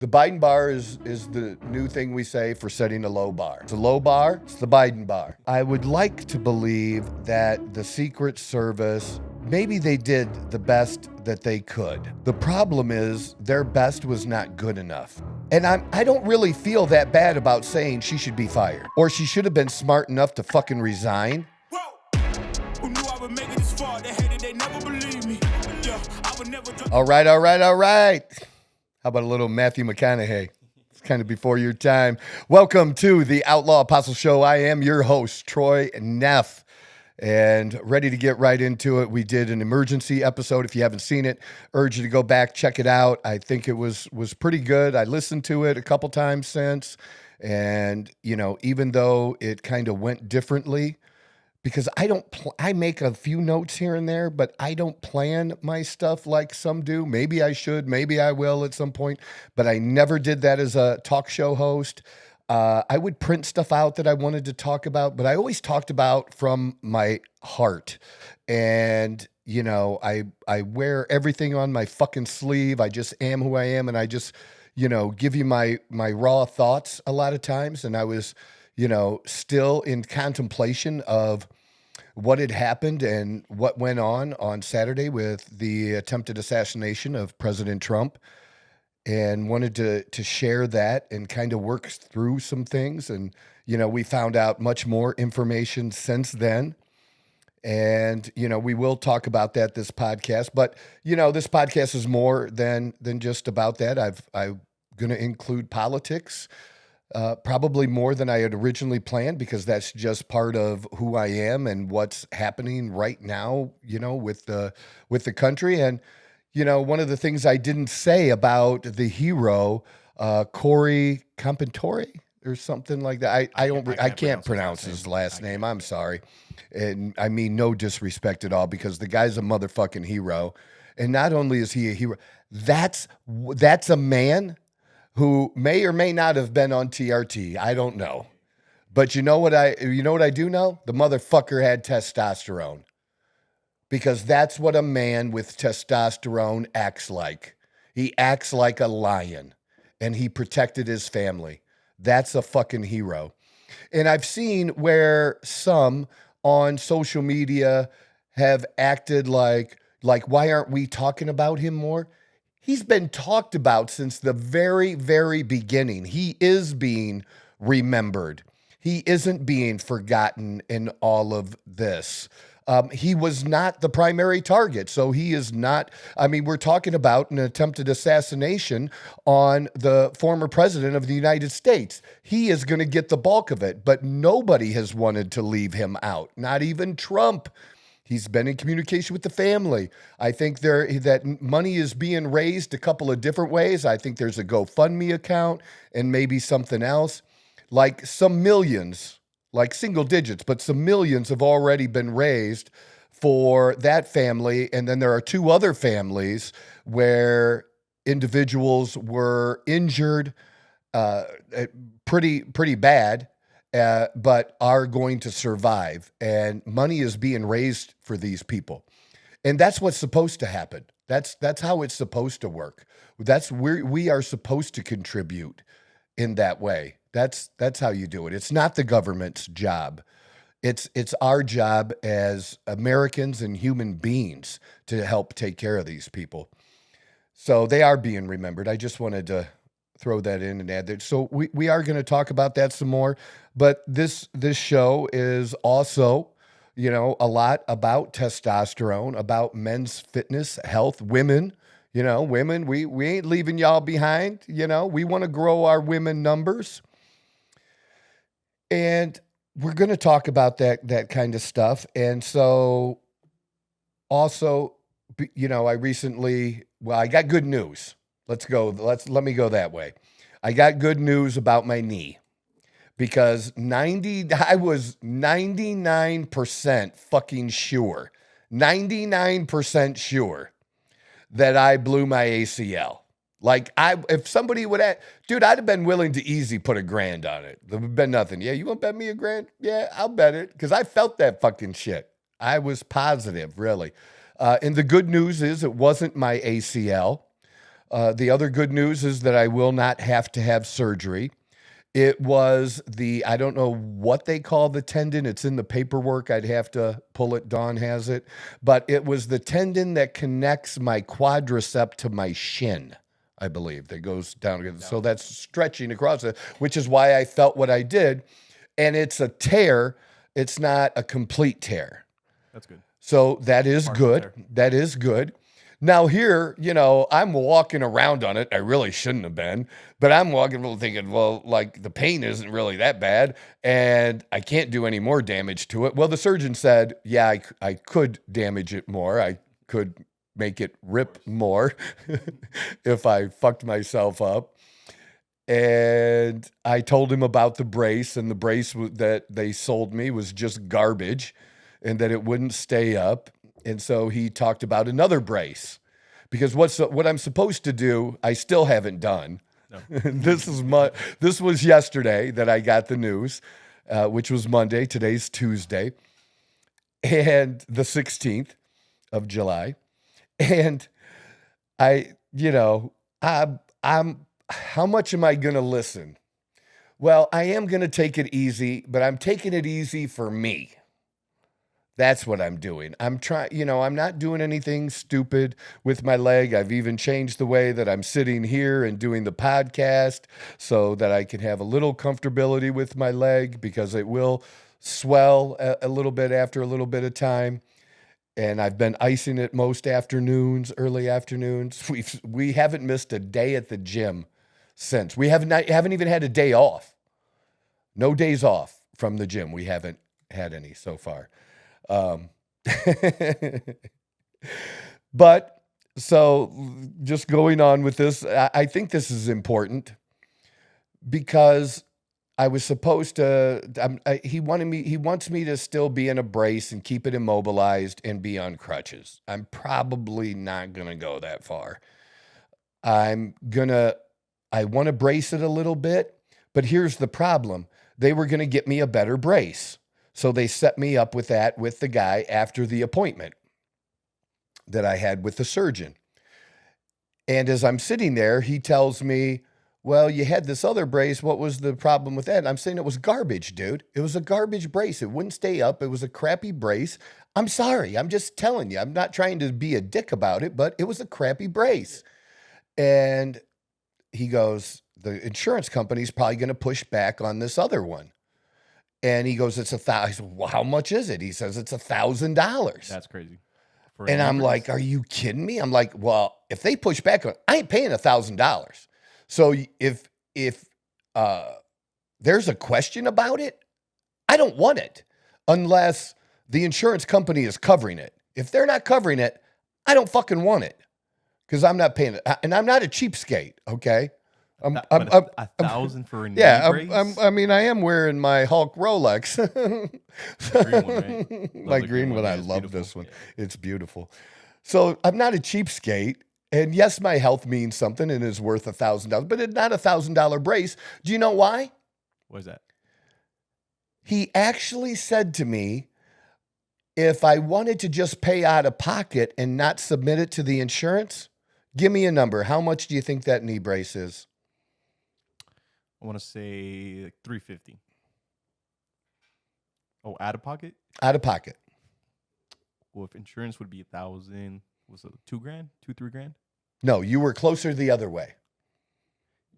The Biden bar is the new thing we say for setting a low bar. It's a low bar, it's the Biden bar. I would like to believe that the Secret Service, maybe they did the best that they could. The problem is their best was not good enough. And I don't really feel that bad about saying she should be fired. Or she should have been smart enough to fucking resign. Who knew I would make it this far? They hated, they never believed me. Yeah, I would never. All right. How about a little Matthew McConaughey? It's kind of before your time. Welcome to the Outlaw Apostle Show. I am your host, Troy Neff, and ready to get right into it. We did an emergency episode. If you haven't seen it, urge you to go back, check it out. I think it was pretty good. I listened to it a couple times since, and even though it kind of went differently, because I make a few notes here and there, but I don't plan my stuff like some do. Maybe I should, maybe I will at some point, but I never did that as a talk show host. I would print stuff out that I wanted to talk about, but I always talked about from my heart. And, I wear everything on my fucking sleeve. I just am who I am. And I just, give you my raw thoughts a lot of times. And I was, still in contemplation of what had happened and what went on Saturday with the attempted assassination of President Trump, and wanted to share that and kind of work through some things. And, we found out much more information since then. And, we will talk about that this podcast, but, this podcast is more than just about that. I'm going to include politics. Probably more than I had originally planned, because that's just part of who I am and what's happening right now, with the country. And, one of the things I didn't say about the hero, Corey Compantore or something like that. I can't pronounce his last name. I'm sorry. And I mean, no disrespect at all, because the guy's a motherfucking hero. And not only is he a hero, that's a man who may or may not have been on TRT. I don't know. But you know what I do know? The motherfucker had testosterone. Because that's what a man with testosterone acts like. He acts like a lion. And he protected his family. That's a fucking hero. And I've seen where some on social media have acted like why aren't we talking about him more? He's been talked about since the very, very beginning. He is being remembered. He isn't being forgotten in all of this. He was not the primary target. So he is not, we're talking about an attempted assassination on the former president of the United States. He is going to get the bulk of it, but nobody has wanted to leave him out, not even Trump. He's been in communication with the family. I think that money is being raised a couple of different ways. I think there's a GoFundMe account and maybe something else. Like some millions, like single digits, but some millions have already been raised for that family. And then there are two other families where individuals were injured pretty bad. But are going to survive, and money is being raised for these people. And that's what's supposed to happen. That's how it's supposed to work. That's where we are supposed to contribute in that way. That's how you do it. It's not the government's job. It's our job as Americans and human beings to help take care of these people. So they are being remembered. I just wanted to throw that in and add that. So we are going to talk about that some more, but this show is also, a lot about testosterone, about men's fitness, health, women, women, we ain't leaving y'all behind. We want to grow our women numbers, and we're going to talk about that kind of stuff. And so also, I got good news. Let me go that way. I got good news about my knee, because I was 99% fucking sure, 99% sure that I blew my ACL. Like if somebody would have, dude, I'd have been willing to easy put $1,000 on it. There would have been nothing. Yeah, you want to bet me $1,000? Yeah, I'll bet it, because I felt that fucking shit. I was positive, really. And the good news is it wasn't my ACL. The other good news is that I will not have to have surgery. It was I don't know what they call the tendon. It's in the paperwork. I'd have to pull it. Dawn has it. But it was the tendon that connects my quadricep to my shin, I believe, that goes down. So that's stretching across it, which is why I felt what I did. And it's a tear. It's not a complete tear. That's good. So that is good. Tear. That is good. Now here, I'm walking around on it. I really shouldn't have been, but I'm walking thinking, well, like the pain isn't really that bad and I can't do any more damage to it. Well, the surgeon said, yeah, I could damage it more. I could make it rip more if I fucked myself up. And I told him about the brace, and the brace that they sold me was just garbage and that it wouldn't stay up. And so he talked about another brace, because what I'm supposed to do, I still haven't done. No. This was yesterday that I got the news, which was Monday. Today's Tuesday, and the 16th of July. And I'm how much am I going to listen? Well, I am going to take it easy, but I'm taking it easy for me. That's what I'm doing. I'm trying, I'm not doing anything stupid with my leg. I've even changed the way that I'm sitting here and doing the podcast so that I can have a little comfortability with my leg, because it will swell a little bit after a little bit of time. And I've been icing it most afternoons, early afternoons. We haven't missed a day at the gym since. We haven't even had a day off. No days off from the gym. We haven't had any so far. But so just going on with this, I think this is important because I was supposed to, he wants me to still be in a brace and keep it immobilized and be on crutches. I'm probably not going to go that far. I want to brace it a little bit, but here's the problem. They were going to get me a better brace. So they set me up with that with the guy after the appointment that I had with the surgeon. And as I'm sitting there, he tells me, well, you had this other brace. What was the problem with that? And I'm saying it was garbage, dude. It was a garbage brace. It wouldn't stay up. It was a crappy brace. I'm sorry. I'm just telling you. I'm not trying to be a dick about it, but it was a crappy brace. And he goes, the insurance company's probably going to push back on this other one. And he goes, it's $1,000. I said, well, how much is it? He says, it's $1,000. That's crazy. And I'm like, are you kidding me? I'm like, well, if they push back on, I ain't paying $1,000. So if there's a question about it, I don't want it unless the insurance company is covering it. If they're not covering it, I don't fucking want it because I'm not paying it. And I'm not a cheapskate, okay? I'm $1,000 for a knee brace? I am wearing my Hulk Rolex. Green one, right? My green one. I love this one. Yeah. It's beautiful. So I'm not a cheapskate. And yes, my health means something and is worth $1,000, but it's not $1,000 brace. Do you know why? What is that? He actually said to me, if I wanted to just pay out of pocket and not submit it to the insurance, give me a number. How much do you think that knee brace is? I want to say like $350. Oh, out of pocket? Out of pocket. Well, if insurance would be $1,000, was it $2,000, $3,000? No, you were closer the other way.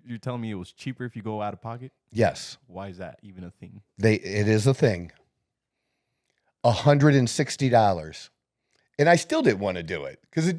You're telling me it was cheaper if you go out of pocket? Yes. Why is that even a thing? It is a thing. $160. And I still didn't want to do it because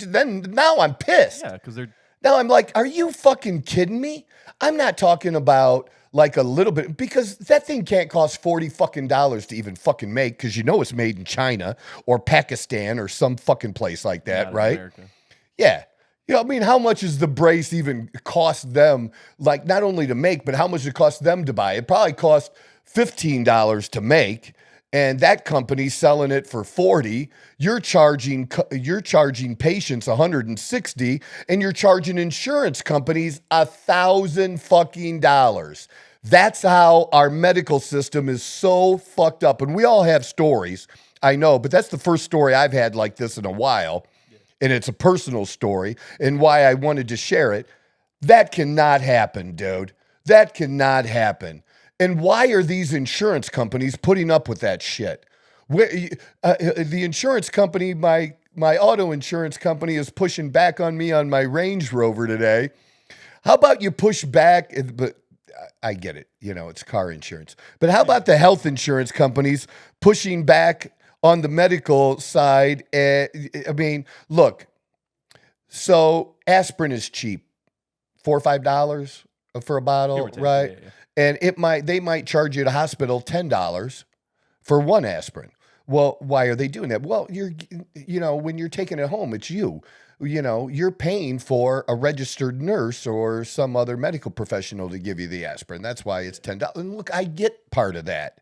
now I'm pissed. Yeah, because now I'm like, are you fucking kidding me? I'm not talking about like a little bit, because that thing can't cost $40 fucking to even fucking make, because it's made in China or Pakistan or some fucking place like that, right? America. Yeah. How much does the brace even cost them? Like, not only to make, but how much it cost them to buy? It probably cost $15 to make, and that company's selling it for $40. You're charging patients $160, and you're charging insurance companies $1,000 fucking dollars. That's how our medical system is so fucked up. And we all have stories, I know, but that's the first story I've had like this in a while. and it's a personal story and why I wanted to share it. That cannot happen, dude. That cannot happen. And why are these insurance companies putting up with that shit? The insurance company, my auto insurance company, is pushing back on me on my Range Rover today. How about you push back? But I get it. It's car insurance. But how about the health insurance companies pushing back on the medical side? I mean, look, so aspirin is cheap, $4 or $5 for a bottle, right? Yeah. And they might charge you at a hospital $10 for one aspirin. Well, why are they doing that? Well, when you're taking it home, it's you're paying for a registered nurse or some other medical professional to give you the aspirin. That's why it's $10. And look, I get part of that,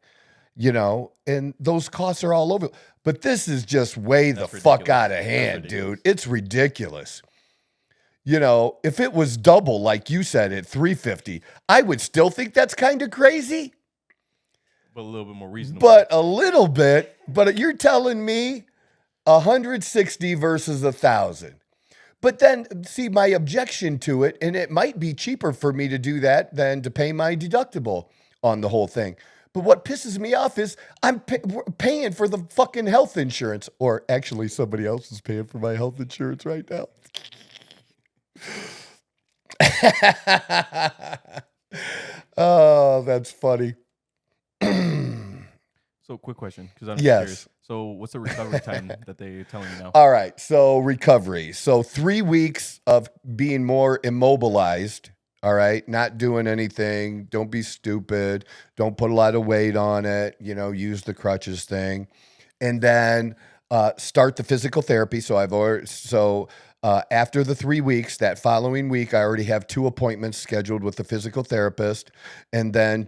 and those costs are all over. But this is just way the fuck out of hand, dude. It's ridiculous. If it was double, like you said, at $350, I would still think that's kind of crazy. But a little bit more reasonable. But a little bit. But you're telling me 160 versus 1,000. But then, see, my objection to it, and it might be cheaper for me to do that than to pay my deductible on the whole thing. But what pisses me off is I'm paying for the fucking health insurance. Or actually, somebody else is paying for my health insurance right now. Oh, that's funny. So, quick question, because I'm curious. So, what's the recovery time that they're telling you now? All right. So, recovery. So, 3 weeks of being more immobilized. All right. Not doing anything. Don't be stupid. Don't put a lot of weight on it. Use the crutches thing. And then start the physical therapy. So, after the 3 weeks, that following week, I already have 2 appointments scheduled with the physical therapist. And then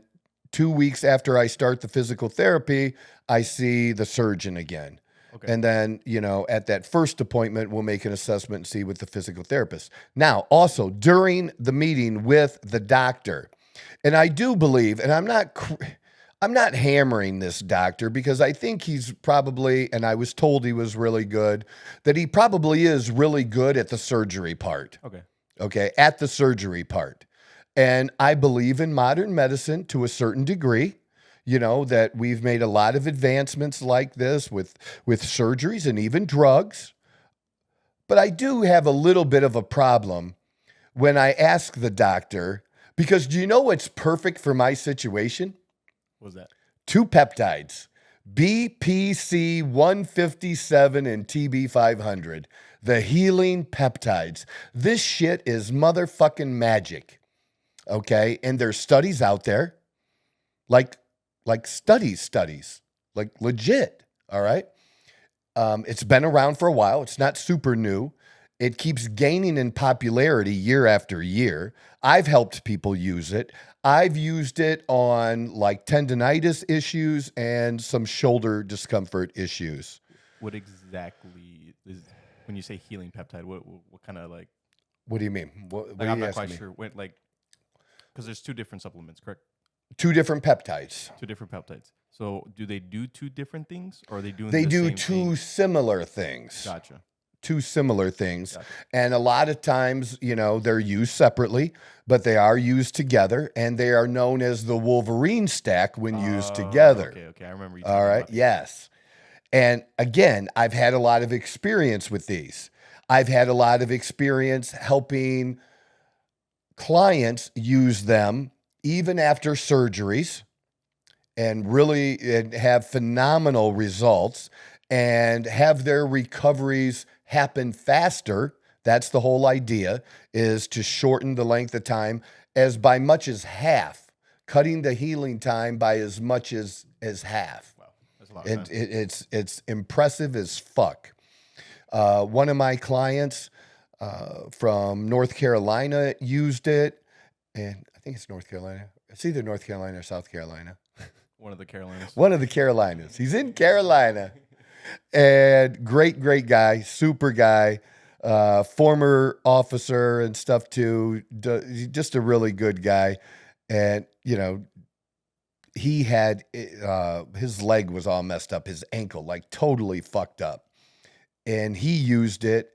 2 weeks after I start the physical therapy, I see the surgeon again. Okay. And then, at that first appointment, we'll make an assessment and see with the physical therapist. Now, also during the meeting with the doctor, and I do believe, and I'm not hammering this doctor because I think he's probably, and I was told he was really good, that he probably is really good at the surgery part. Okay, at the surgery part. And I believe in modern medicine to a certain degree, that we've made a lot of advancements like this with surgeries and even drugs. But I do have a little bit of a problem when I ask the doctor, because do you know what's perfect for my situation? What's that? 2 peptides, BPC-157 and TB-500, the healing peptides. This shit is motherfucking magic. Okay, and there's studies out there, like studies, like legit. All right, it's been around for a while. It's not super new. It keeps gaining in popularity year after year. I've helped people use it. I've used it on like tendonitis issues and some shoulder discomfort issues. What exactly is, when you say healing peptide, what kind of like? What do you mean? I'm not quite sure. Because there's 2 different supplements, correct? 2 different peptides. 2 different peptides. So do they do 2 different things, or are they doing? They do same 2 thing? similar things. Gotcha. 2 similar things. Gotcha. And a lot of times, they're used separately, but they are used together, and they are known as the Wolverine stack when used together. Okay, I remember you. All right, yes. And again, I've had a lot of experience with these. I've had a lot of experience helping clients use them even after surgeries and have phenomenal results and have their recoveries happen faster. That's the whole idea, is to shorten the length of time by much as half, cutting the healing time by as much as half. Wow, that's a lot. It's impressive as fuck. One of my clients from North Carolina used it, and I think it's North Carolina. It's either North Carolina or South Carolina. One of the Carolinas. One of the Carolinas. He's in Carolina. And great guy, super guy, former officer and stuff too. Just a really good guy. And, he had, his leg was all messed up, his ankle, like totally fucked up. And he used it.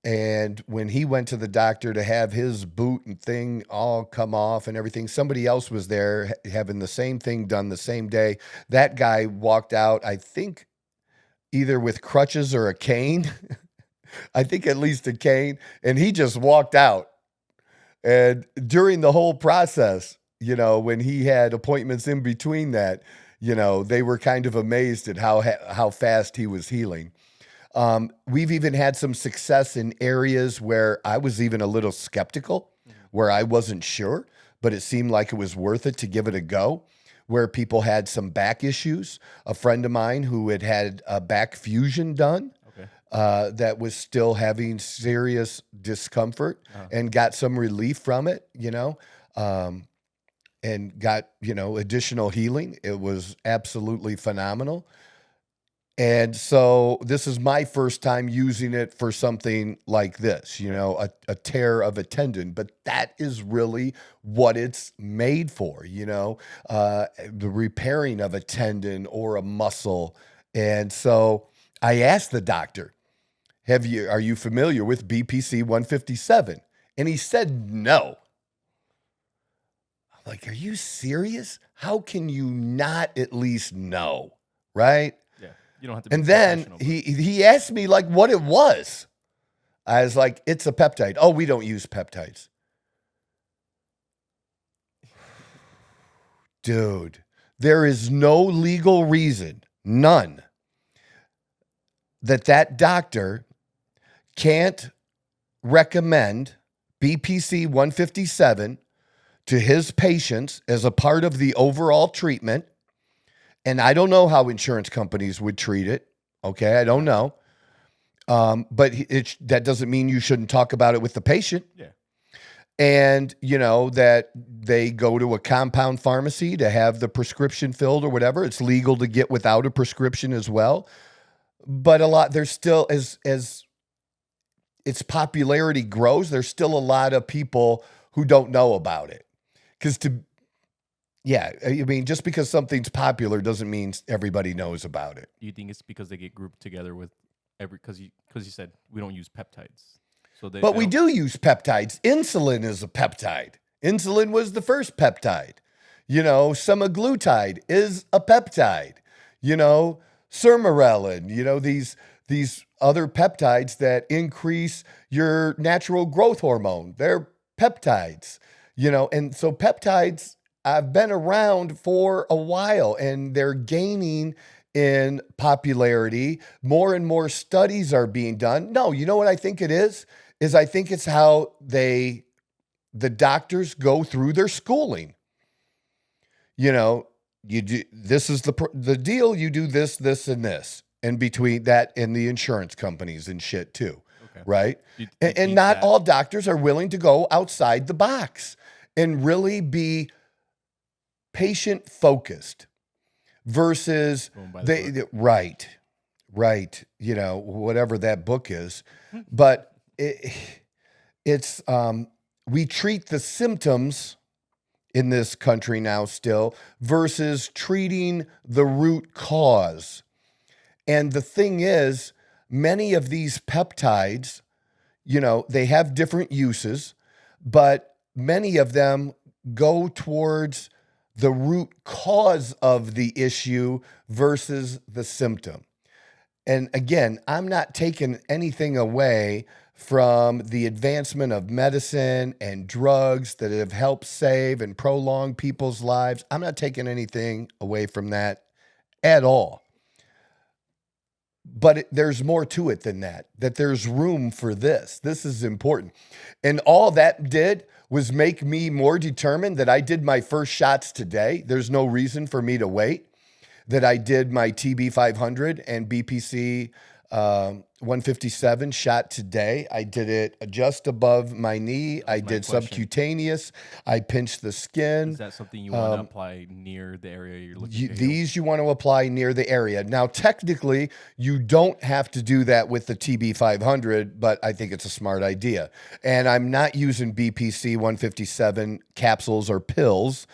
And when he went to the doctor to have his boot and thing all come off and everything, somebody else was there having the same thing done the same day. That guy walked out, I think, either with crutches or a cane. I think at least a cane. And he just walked out. And during the whole process, when he had appointments in between that, they were kind of amazed at how fast he was healing. We've even had some success in areas where I was even a little skeptical, where I wasn't sure, but it seemed like it was worth it to give it a go, where people had some back issues. A friend of mine who had a back fusion done, that was still having serious discomfort and got some relief from it, and got, additional healing. It was absolutely phenomenal. And so this is my first time using it for something like this, a tear of a tendon, but that is really what it's made for, the repairing of a tendon or a muscle. And so I asked the doctor, are you familiar with BPC 157? And he said, no. I'm like, are you serious? How can you not at least know? Right? You don't have to be and then he asked me like what it was. I was like, it's a peptide. Oh, we don't use peptides. Dude, there is no legal reason, none, that doctor can't recommend BPC 157 to his patients as a part of the overall treatment. And I don't know how insurance companies would treat it. Okay, I don't know. But that doesn't mean you shouldn't talk about it with the patient. Yeah. And, that they go to a compound pharmacy to have the prescription filled or whatever. It's legal to get without a prescription as well. But there's still, as its popularity grows, there's still a lot of people who don't know about it. Yeah, I mean, just because something's popular doesn't mean everybody knows about it. Do you think it's because they get grouped together with because you said we don't use peptides, but we do use peptides. Insulin is a peptide. Insulin was the first peptide. Semaglutide is a peptide. Sermorelin. These other peptides that increase your natural growth hormone. They're peptides. And so peptides have been around for a while, and they're gaining in popularity. More and more studies are being done. No, you know what I think it is I think it's how the doctors go through their schooling. You do, this is the deal. You do this, this, and this, and between that and the insurance companies and shit too. Okay. Right. And not all doctors are willing to go outside the box and really be patient focused versus right. Whatever that book is, but it's we treat the symptoms in this country now still versus treating the root cause. And the thing is, many of these peptides, they have different uses, but many of them go towards the root cause of the issue versus the symptom. And again, I'm not taking anything away from the advancement of medicine and drugs that have helped save and prolong people's lives. I'm not taking anything away from that at all. But there's more to it than that there's room for this. This is important. And all that did was make me more determined that I did my first shots today. There's no reason for me to wait. That I did my TB 500 and BPC 157 shot today. I did it just above my knee. I did subcutaneous. I pinched the skin. Is that something you want to apply near the area you're looking at? These you want to apply near the area. Now, technically, you don't have to do that with the TB 500, but I think it's a smart idea. And I'm not using BPC 157 capsules or pills.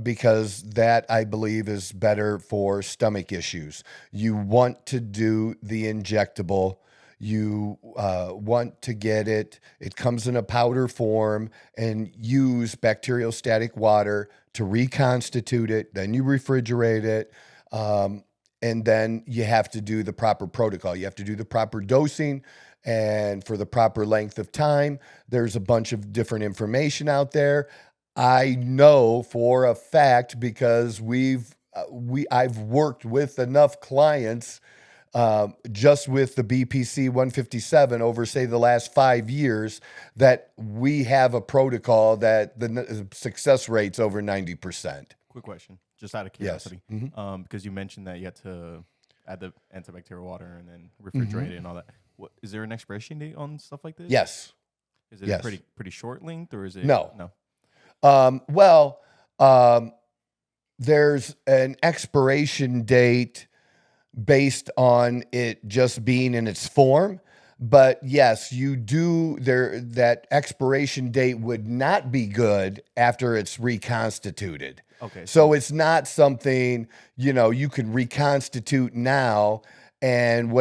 Because that, I believe, is better for stomach issues. You want to do the injectable. you want to get it. It comes in a powder form, and use bacteriostatic water to reconstitute it. Then you refrigerate it. And then you have to do the proper protocol. You have to do the proper dosing and for the proper length of time. There's a bunch of different information out there. I know for a fact because I've worked with enough clients just with the BPC 157 over, say, the last 5 years, that we have a protocol that the success rate's over 90%. Quick question, just out of Yes. curiosity, Mhm. because you mentioned that you had to add the antibacterial water and then refrigerate it and all that. What is there an expiration date on stuff like this? Yes. Is it Yes. pretty short length, or is it No. no? Well, there's an expiration date based on it just being in its form. But yes, you do that expiration date would not be good after it's reconstituted. Okay, So it's not something, you can reconstitute now, and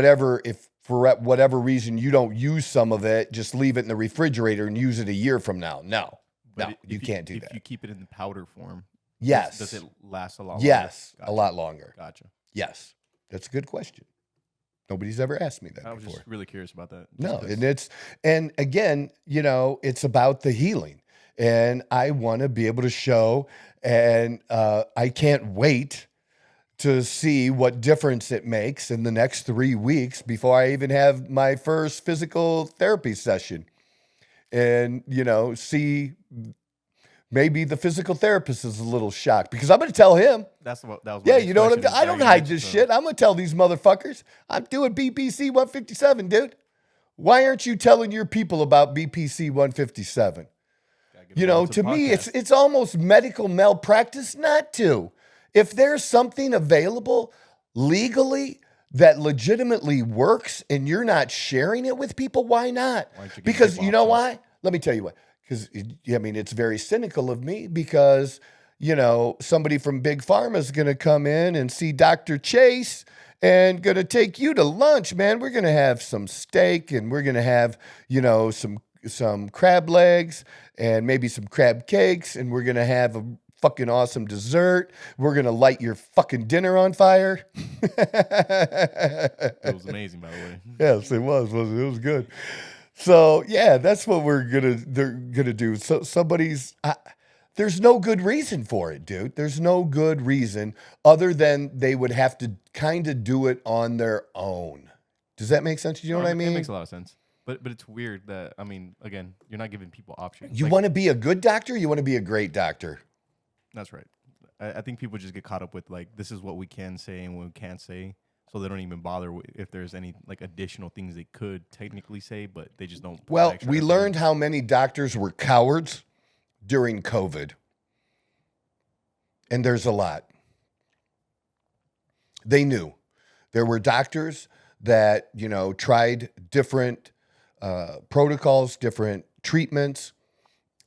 if for whatever reason you don't use some of it, just leave it in the refrigerator and use it a year from now. No, you can't do that. If you keep it in the powder form, Yes. does it last a lot Yes, longer? a lot longer. Gotcha. Yes. That's a good question. Nobody's ever asked me that I was before. just really curious about that. No, and again, it's about the healing. And I want to be able to show, and I can't wait to see what difference it makes in the next 3 weeks before I even have my first physical therapy session. And, see, maybe the physical therapist is a little shocked, because I'm going to tell him. That was my Yeah, next you know what I'm question. doing? I don't hide this shit. I'm going to tell these motherfuckers I'm doing BPC 157, dude. Why aren't you telling your people about BPC 157? To me, it's almost medical malpractice not to. If there's something available legally that legitimately works and you're not sharing it with people, why not? Because you know why? Let me tell you why. Because, it's very cynical of me, because, somebody from Big Pharma is going to come in and see Dr. Chase and going to take you to lunch, man. We're going to have some steak, and we're going to have, some crab legs and maybe some crab cakes, and we're going to have a fucking awesome dessert. We're going to light your fucking dinner on fire. It was amazing, by the way. Yes, it was. It was good. So yeah, that's what they're gonna do. So there's no good reason for it, dude. There's no good reason other than they would have to kind of do it on their own. Does that make sense? You know what I mean? It makes a lot of sense. But it's weird that, again, you're not giving people options. You want to be a good doctor? You want to be a great doctor? That's right. I think people just get caught up with, this is what we can say and what we can't say. So they don't even bother if there's any additional things they could technically say, but they just don't. Well, we learned how many doctors were cowards during COVID. And there's a lot. They knew. There were doctors that, tried different protocols, different treatments,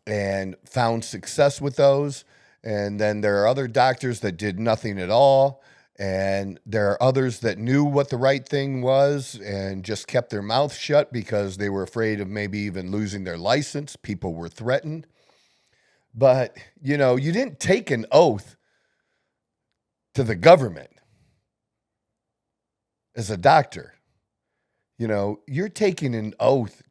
and found success with those. And then there are other doctors that did nothing at all. And there are others that knew what the right thing was and just kept their mouth shut because they were afraid of maybe even losing their license. People were threatened. But, you didn't take an oath to the government as a doctor. You're taking an oath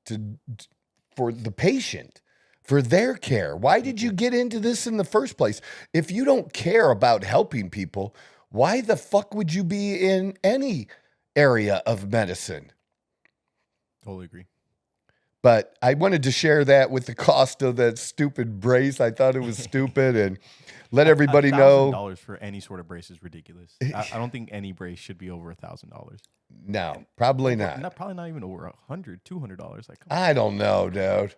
for the patient, for their care. Why did you get into this in the first place? If you don't care about helping people, why the fuck would you be in any area of medicine? Totally agree. But I wanted to share that with the cost of that stupid brace. I thought it was stupid, and let everybody know. $1,000 for any sort of brace is ridiculous. I don't think any brace should be over $1,000. No, probably not. Probably not even over $100, $200. I don't know, dude.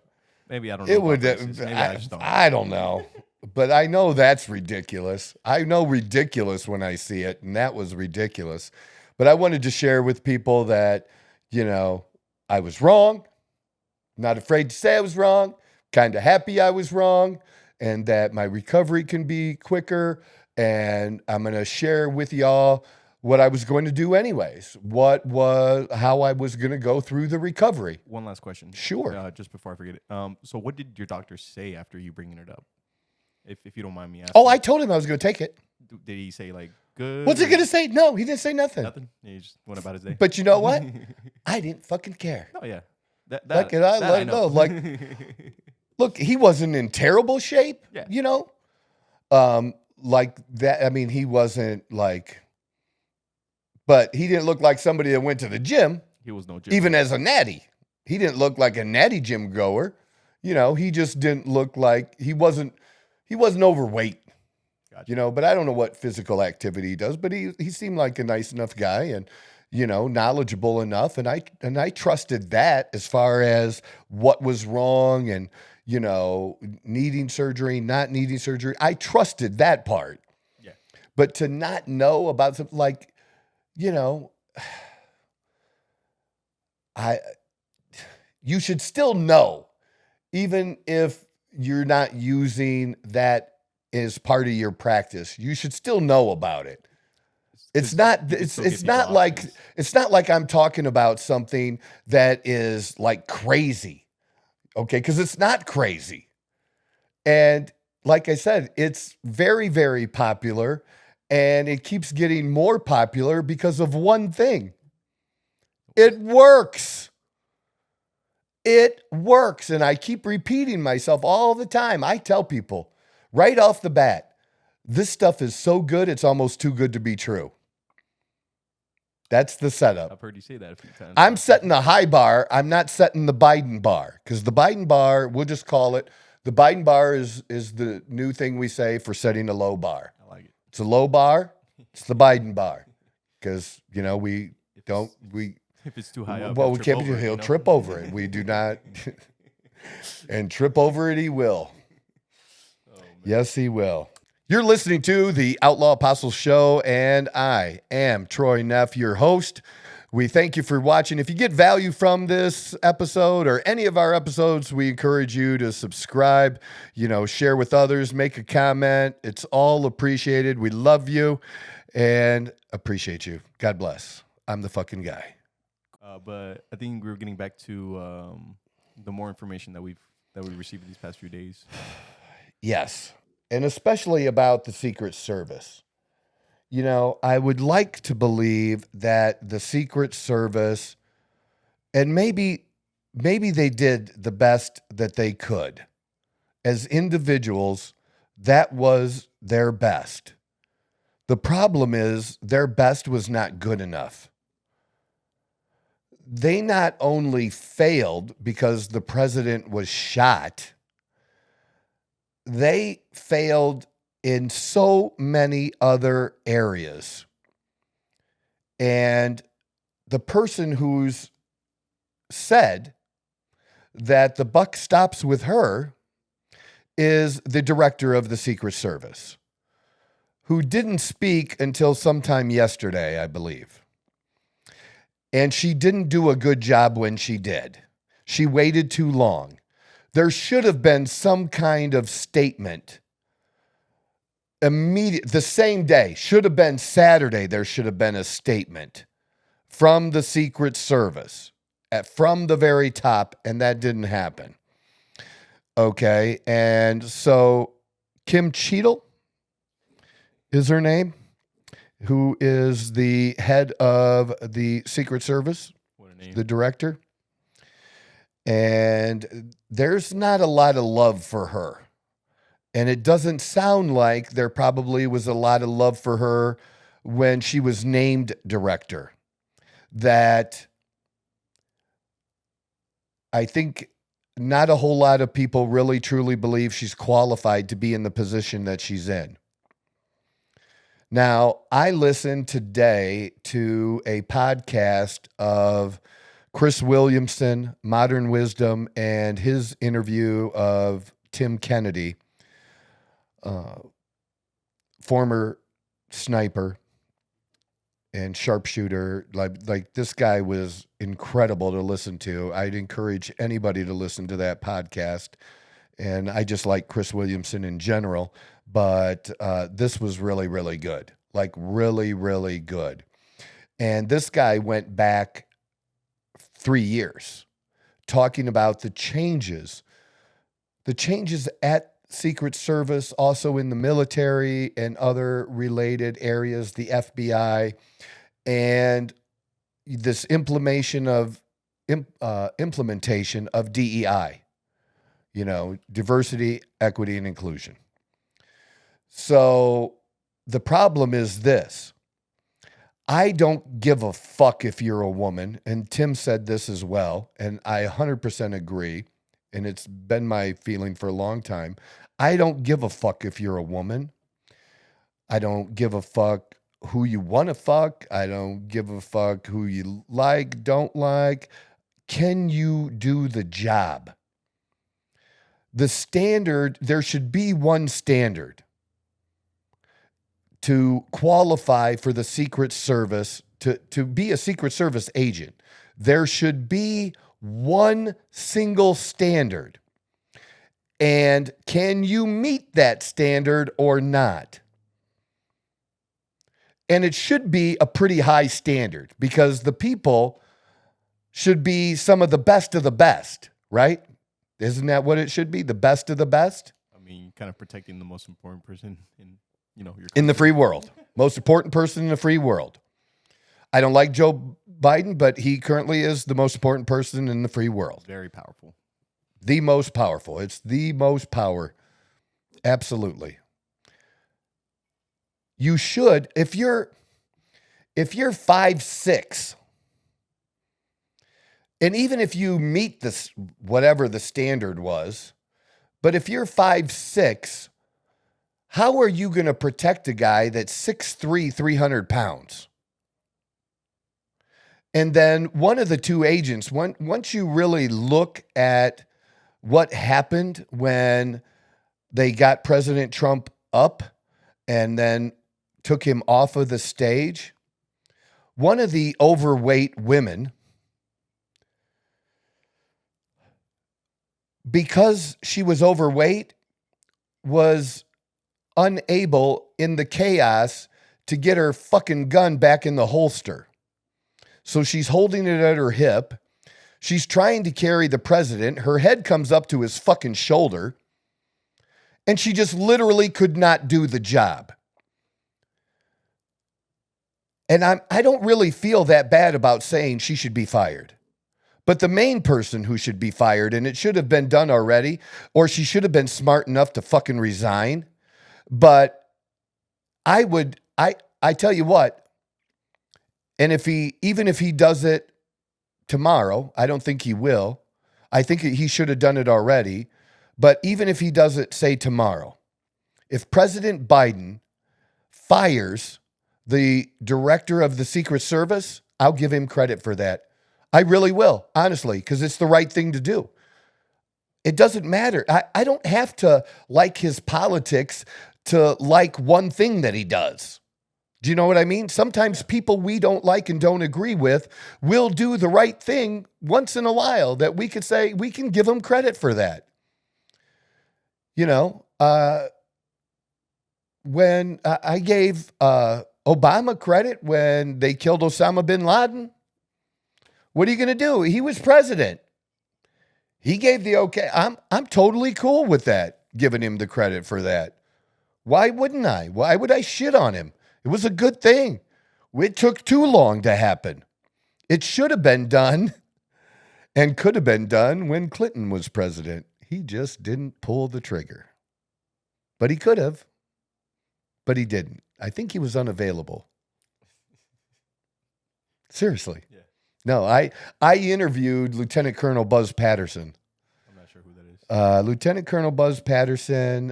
Maybe I don't know. It would. Maybe I just don't. I don't know. But I know that's ridiculous. I know ridiculous when I see it, and that was ridiculous. But I wanted to share with people that, I was wrong. Not afraid to say I was wrong. Kind of happy I was wrong, and that my recovery can be quicker. And I'm going to share with y'all what I was going to do anyways, how I was going to go through the recovery. One last question. Sure. Just before I forget it. So what did your doctor say after you bringing it up? If you don't mind me asking. Oh, I told him I was going to take it. Did he say like good? What's he going to say? No, he didn't say nothing. Nothing. He just went about his day. But you know what? I didn't fucking care. Oh yeah. Like, and I let him know. Like, look, he wasn't in terrible shape. Yeah. You know, like that. I mean, he wasn't like, but he didn't look like somebody that went to the gym. He was no gym. Even as a natty, he didn't look like a natty gym goer. You know, he just didn't look like he wasn't overweight. Gotcha. You know, but I don't know what physical activity he does, but he seemed like a nice enough guy and, you know, knowledgeable enough. And I trusted that as far as what was wrong and, you know, needing surgery, not needing surgery. I trusted that part. Yeah. But to not know about something like, you know, you should still know, even if you're not using that as part of your practice. You should still know about it. It's not like I'm talking about something that is like crazy. Okay, because it's not crazy. And like I said, it's very, very popular, and it keeps getting more popular because of one thing. It works. It works. And I keep repeating myself all the time. I tell people right off the bat, this stuff is so good, it's almost too good to be true. That's the setup. I've heard you say that a few times. I'm setting the high bar. I'm not setting the Biden bar, because the Biden bar, we'll just call it, the Biden bar is the new thing we say for setting a low bar. I like it. It's a low bar. It's the Biden bar, because, you know, if it's too high up, well, we can't be, he'll trip over it. We do not, and trip over it he will. Oh, yes, he will. You're listening to the Outlaw Apostle Show, and I am Troy Neff, your host. We thank you for watching. If you get value from this episode or any of our episodes, we encourage you to subscribe, you know, share with others, make a comment. It's all appreciated. We love you and appreciate you. God bless. I'm the fucking guy. But I think we're getting back to the more information that we've received these past few days. Yes. And especially about the Secret Service. You know, I would like to believe that the Secret Service, and maybe they did the best that they could. As individuals, that was their best. The problem is their best was not good enough. They not only failed because the president was shot, they failed in so many other areas. And the person who's said that the buck stops with her is the director of the Secret Service, who didn't speak until sometime yesterday, I believe. And she didn't do a good job when she did. She waited too long. There should have been some kind of statement the same day. Should have been Saturday. There should have been a statement from the Secret Service from the very top, and that didn't happen. Okay, and so Kim Cheadle is her name, who is the head of the Secret Service, the director. And there's not a lot of love for her. And it doesn't sound like there probably was a lot of love for her when she was named director. That I think not a whole lot of people really truly believe she's qualified to be in the position that she's in. Now, I listened today to a podcast of Chris Williamson, Modern Wisdom, and his interview of Tim Kennedy, former sniper and sharpshooter. Like this guy was incredible to listen to. I'd encourage anybody to listen to that podcast. And I just like Chris Williamson in general, but this was really, really good. Like really, really good. And this guy went back 3 years talking about the changes at Secret Service, also in the military and other related areas, the FBI, and this implementation of DEI, diversity, equity, and inclusion. So the problem is this. I don't give a fuck if you're a woman, and Tim said this as well, and I 100% agree, and it's been my feeling for a long time. I don't give a fuck if you're a woman. I don't give a fuck who you want to fuck. I don't give a fuck who you like, don't like. Can you do the job? The standard, there should be one standard to qualify for the Secret Service, to be a Secret Service agent. There should be one single standard. And can you meet that standard or not? And it should be a pretty high standard because the people should be some of the best, right? Isn't that what it should be? The best of the best? I mean, kind of protecting the most important person in, your in the free world. Most important person in the free world. I don't like Joe Biden, but he currently is the most important person in the free world. Very powerful. The most powerful. It's the most power. Absolutely. You should, if you're 5'6", and even if you meet this, whatever the standard was, but if you're 5'6", how are you going to protect a guy that's 6'3", 300 pounds? And then one of the two agents, once you really look at what happened when they got President Trump up and then took him off of the stage, one of the overweight women, because she was overweight, was unable in the chaos to get her fucking gun back in the holster. So she's holding it at her hip. She's trying to carry the president. Her head comes up to his fucking shoulder. And she just literally could not do the job. And I don't really feel that bad about saying she should be fired. But the main person who should be fired, and it should have been done already, or she should have been smart enough to fucking resign. But I tell you what, and even if he does it tomorrow, I don't think he will. I think he should have done it already. But even if he does it, say tomorrow, if President Biden fires the director of the Secret Service, I'll give him credit for that. I really will, honestly, because it's the right thing to do. It doesn't matter. I don't have to like his politics to like one thing that he does. Do you know what I mean? Sometimes people we don't like and don't agree with will do the right thing once in a while that we could say we can give them credit for that. When I gave Obama credit when they killed Osama bin Laden, what are you going to do? He was president. He gave the okay. I'm totally cool with that, giving him the credit for that. Why wouldn't I? Why would I shit on him? It was a good thing. It took too long to happen. It should have been done and could have been done when Clinton was president. He just didn't pull the trigger. But he could have. But he didn't. I think he was unavailable. Seriously. Yeah. No, I interviewed Lieutenant Colonel Buzz Patterson. I'm not sure who that is. Lieutenant Colonel Buzz Patterson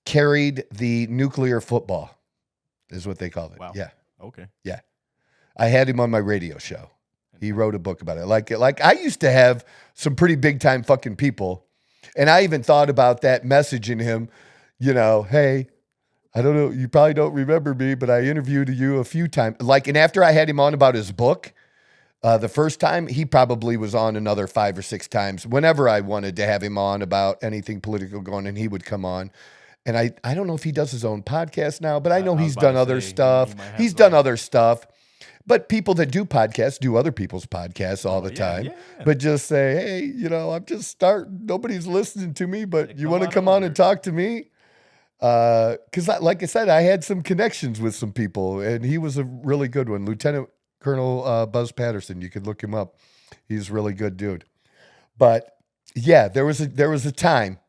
carried the nuclear football, is what they called it. Wow. Yeah. Okay. Yeah. I had him on my radio show. He wrote a book about it. Like I used to have some pretty big time fucking people. And I even thought about that messaging him, hey, I don't know, you probably don't remember me, but I interviewed you a few times. And after I had him on about his book, the first time, he probably was on another 5 or 6 times. Whenever I wanted to have him on about anything political going, and he would come on. And I don't know if he does his own podcast now, but I know he's done other stuff. He's done other stuff. But people that do podcasts do other people's podcasts all the time. yeah. But just say, hey, I'm just starting. Nobody's listening to me, but you want to come on over. and talk to me? Because, like I said, I had some connections with some people, and he was a really good one. Lieutenant Colonel Buzz Patterson. You could look him up. He's a really good dude. But yeah, there was a time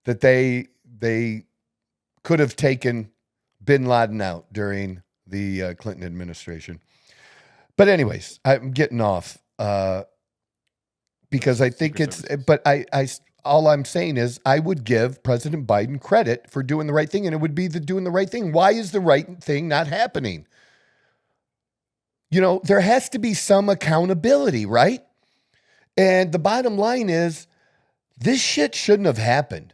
that they could have taken Bin Laden out during the Clinton administration. But anyways, I'm getting off because I think but all I'm saying is I would give President Biden credit for doing the right thing, and it would be doing the right thing. Why is the right thing not happening? There has to be some accountability, right? And the bottom line is this shit shouldn't have happened,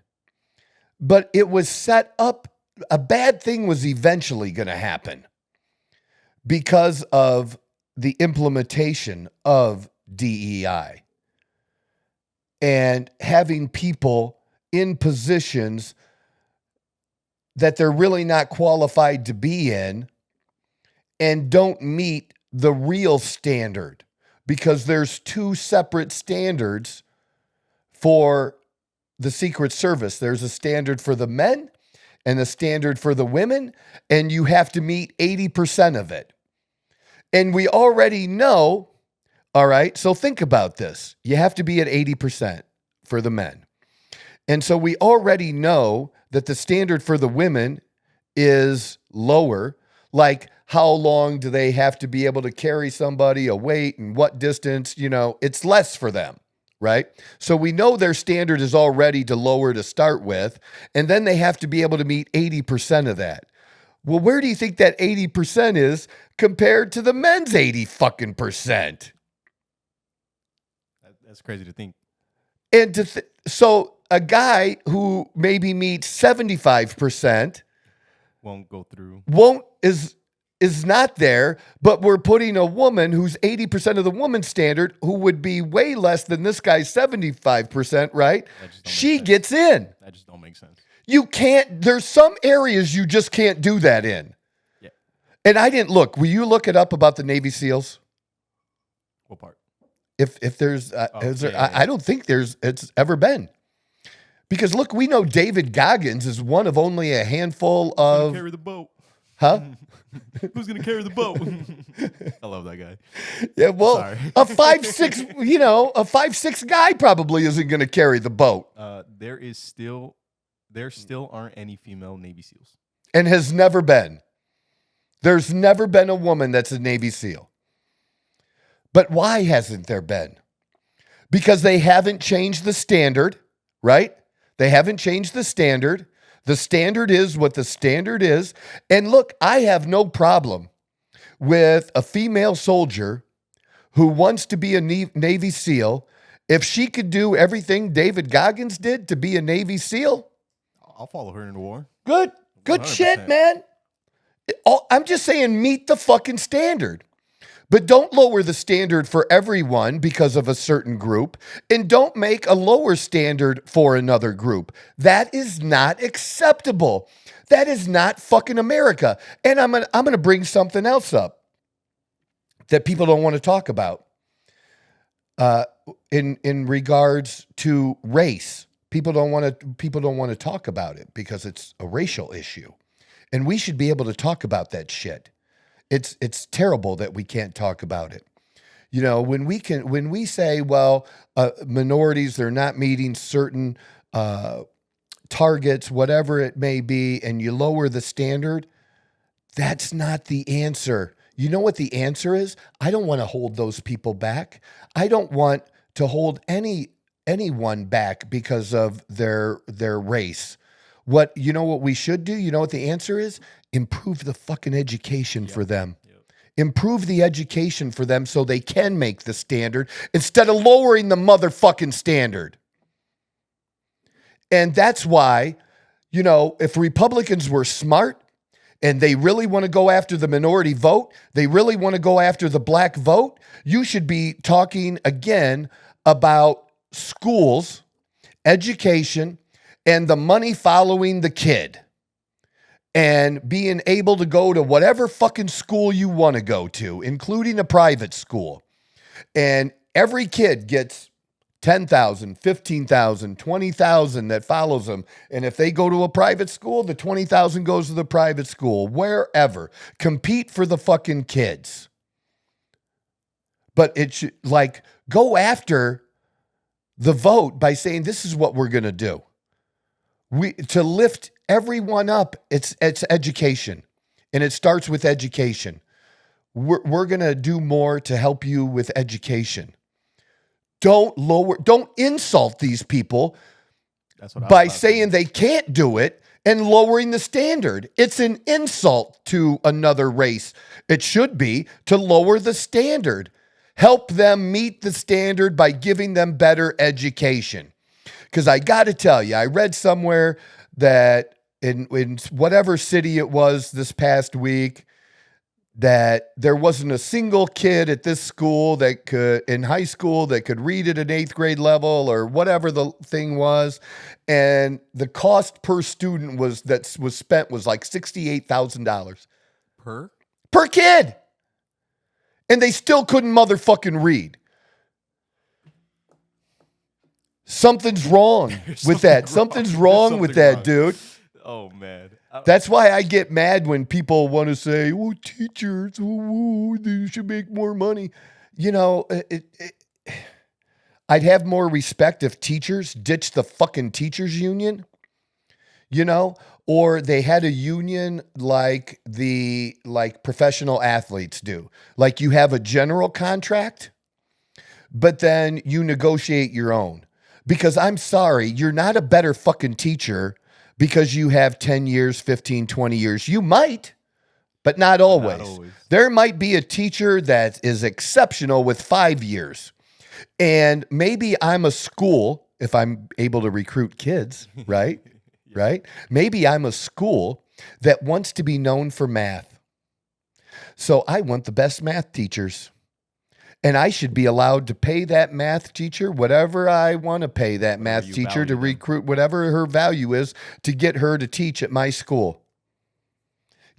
but it was set up. A bad thing was eventually going to happen because of the implementation of DEI and having people in positions that they're really not qualified to be in and don't meet the real standard, because there's two separate standards for the Secret Service. There's a standard for the men and a standard for the women, and you have to meet 80% of it. And we already know, all right, so think about this. You have to be at 80% for the men. And so we already know that the standard for the women is lower. Like, how long do they have to be able to carry somebody, a weight, and what distance? It's less for them, right? So we know their standard is already lower to start with, and then they have to be able to meet 80% of that. Well, where do you think that 80% is compared to the men's 80%? That's crazy to think. And so a guy who maybe meets 75% won't go through. Is not there, but we're putting a woman who's 80% of the woman standard, who would be way less than this guy's 75%, right? She gets in. That just don't make sense. You can't, there's some areas you just can't do that in. Yeah. And I didn't look. Will you look it up about the Navy SEALs? What part? If there's, I don't think it's ever been. Because look, we know David Goggins is one of only a handful of. Carry the boat. Huh? Who's gonna carry the boat? I love that guy. Yeah, well, a 5'6", a 5'6" guy probably isn't gonna carry the boat. There still aren't any female Navy SEALs. And has never been. There's never been a woman that's a Navy SEAL. But why hasn't there been? Because they haven't changed the standard, right? They haven't changed the standard. The standard is what the standard is. And look, I have no problem with a female soldier who wants to be a Navy SEAL. If she could do everything David Goggins did to be a Navy SEAL, I'll follow her into war. Good 100%. Shit, man. I'm just saying, meet the fucking standard. But don't lower the standard for everyone because of a certain group, and don't make a lower standard for another group. That is not acceptable. That is not fucking America. And I'm gonna bring something else up that people don't want to talk about. In regards to race, people don't want to talk about it because it's a racial issue, and we should be able to talk about that shit. It's terrible that we can't talk about it. When we say, well, minorities, they're not meeting certain targets, whatever it may be, and you lower the standard, that's not the answer. You know what the answer is? I don't want to hold those people back. I don't want to hold anyone back because of their race. What we should do? You know what the answer is? Improve the fucking education for them. Improve the education for them so they can make the standard instead of lowering the motherfucking standard. And that's why, if Republicans were smart and they really want to go after the minority vote, they really want to go after the black vote, you should be talking again about schools, education, and the money following the kid. and being able to go to whatever fucking school you want to go to, including a private school. And every kid gets 10,000, 15,000, 20,000 that follows them. And if they go to a private school, the 20,000 goes to the private school, wherever. Compete for the fucking kids. But it should, like, go after the vote by saying, this is what we're going to do. To lift everyone up, it's education. And it starts with education. We're going to do more to help you with education. Don't insult these people by saying they can't do it and lowering the standard. It's an insult to another race. It should be to lower the standard. Help them meet the standard by giving them better education. Because I got to tell you, I read somewhere that in whatever city it was this past week, that there wasn't a single kid at this school that could, in high school, that could read at an 8th grade level or whatever the thing was. And the cost per student was spent was like $68,000 per kid. And they still couldn't motherfucking read. Something's wrong with that. Something's wrong with that, dude. Oh, man. That's why I get mad when people want to say, "Oh, teachers, they should make more money." You know, I'd have more respect if teachers ditched the fucking teachers union, you know, or they had a union like professional athletes do. Like you have a general contract, but then you negotiate your own. Because I'm sorry, you're not a better fucking teacher because you have 10 years, 15, 20 years. You might, but not always. Not always. There might be a teacher that is exceptional with 5 years. And maybe I'm a school, if I'm able to recruit kids, right? Yeah. Right? Maybe I'm a school that wants to be known for math. So I want the best math teachers. And I should be allowed to pay that math teacher whatever I want to pay that math teacher to recruit whatever her value is to get her to teach at my school.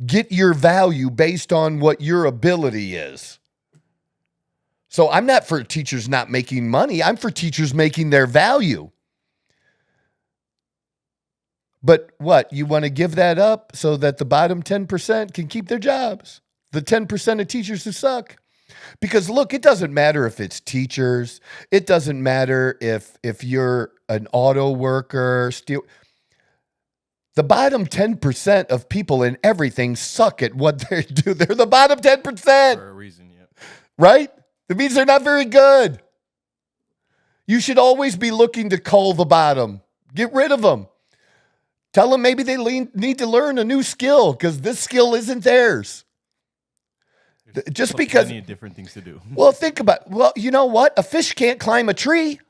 Get your value based on what your ability is. So I'm not for teachers not making money. I'm for teachers making their value. But what? You want to give that up so that the bottom 10% can keep their jobs? The 10% of teachers who suck? Because look, it doesn't matter if it's teachers. It doesn't matter if you're an auto worker. The bottom 10% of people in everything suck at what they do. They're the bottom 10%. For a reason, yeah. Right? It means they're not very good. You should always be looking to cull the bottom. Get rid of them. Tell them maybe they need to learn a new skill because this skill isn't theirs. Just because plenty of different things to do. Well, think about, you know what? A fish can't climb a tree.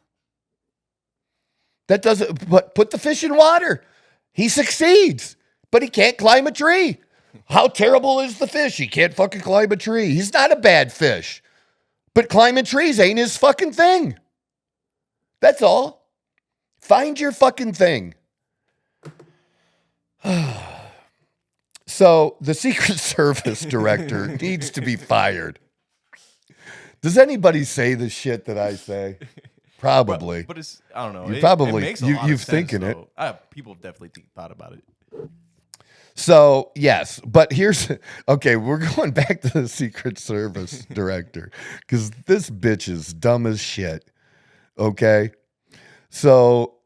That doesn't, but put the fish in water. He succeeds, but he can't climb a tree. How terrible is the fish? He can't fucking climb a tree. He's not a bad fish, but climbing trees ain't his fucking thing. That's all. Find your fucking thing. So the Secret Service director needs to be fired. Does anybody say the shit that I say? Probably. But it's, I don't know. You probably, makes a lot of you've sense, thinking it. People have definitely thought about it. So, yes, but okay, we're going back to the Secret Service director because this bitch is dumb as shit. Okay? So,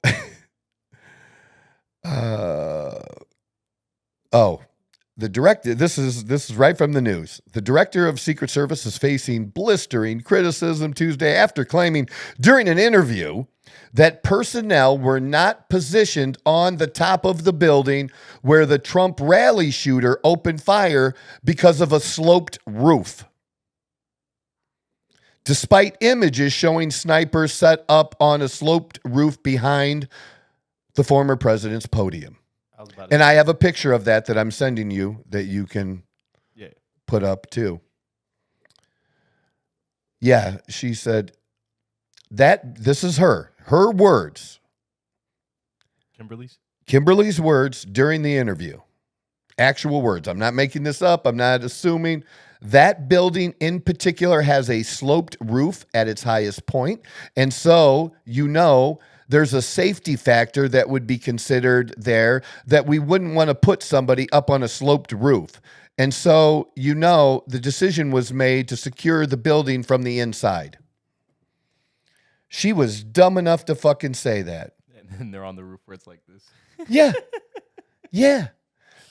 the director, this is right from the news. The director of Secret Service is facing blistering criticism Tuesday after claiming during an interview that personnel were not positioned on the top of the building where the Trump rally shooter opened fire because of a sloped roof. Despite images showing snipers set up on a sloped roof behind the former president's podium. And I have a picture of that I'm sending you that you can put up too. Yeah, she said that this is her words. Kimberly's words during the interview. Actual words. I'm not making this up. I'm not assuming. That building in particular has a sloped roof at its highest point. And so, there's a safety factor that would be considered there that we wouldn't want to put somebody up on a sloped roof. And so, the decision was made to secure the building from the inside. She was dumb enough to fucking say that. And then they're on the roof where it's like this. Yeah. Yeah.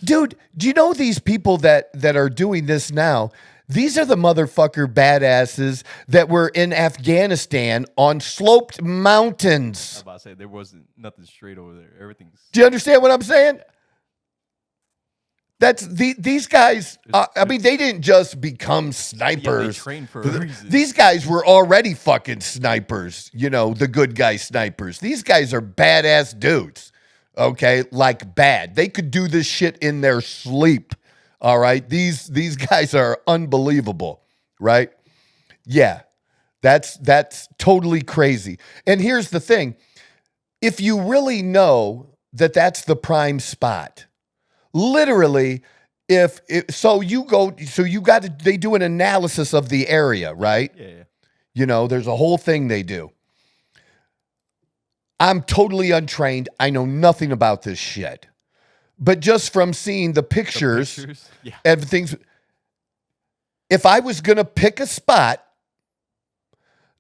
Dude, do you know these people that are doing this now? These are the motherfucker badasses that were in Afghanistan on sloped mountains. I was about to say, there wasn't nothing straight over there. Everything's... Do you understand what I'm saying? That's these guys. They didn't just become snipers. Yeah, they trained for a reason. These guys were already fucking snipers. The good guy snipers. These guys are badass dudes. Okay, like bad. They could do this shit in their sleep. All right, these guys are unbelievable, right? Yeah, that's totally crazy. And here's the thing: if you really know that that's the prime spot, literally, they do an analysis of the area, right? Yeah. There's a whole thing they do. I'm totally untrained. I know nothing about this shit. But just from seeing the pictures Yeah. and things, if I was going to pick a spot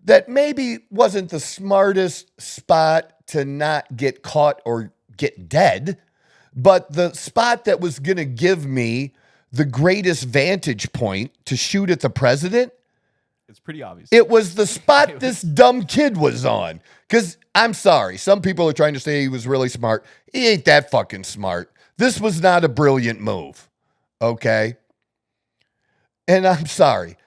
that maybe wasn't the smartest spot to not get caught or get dead, but the spot that was going to give me the greatest vantage point to shoot at the president, it's pretty obvious. it was the spot this dumb kid was on. Because I'm sorry, some people are trying to say he was really smart. He ain't that fucking smart. This was not a brilliant move. Okay? And I'm sorry.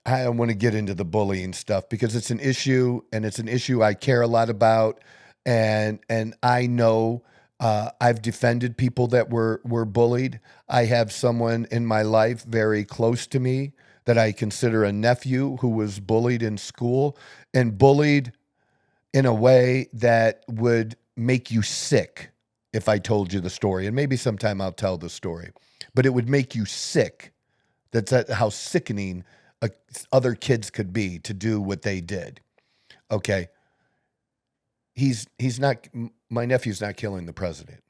I don't want to get into the bullying stuff because it's an issue, and it's an issue I care a lot about. And I know I've defended people that were bullied. I have someone in my life very close to me that I consider a nephew who was bullied in school, and bullied in a way that would make you sick if I told you the story. And maybe sometime I'll tell the story, but it would make you sick. That's how sickening other kids could be to do what they did. Okay. My nephew's not killing the president.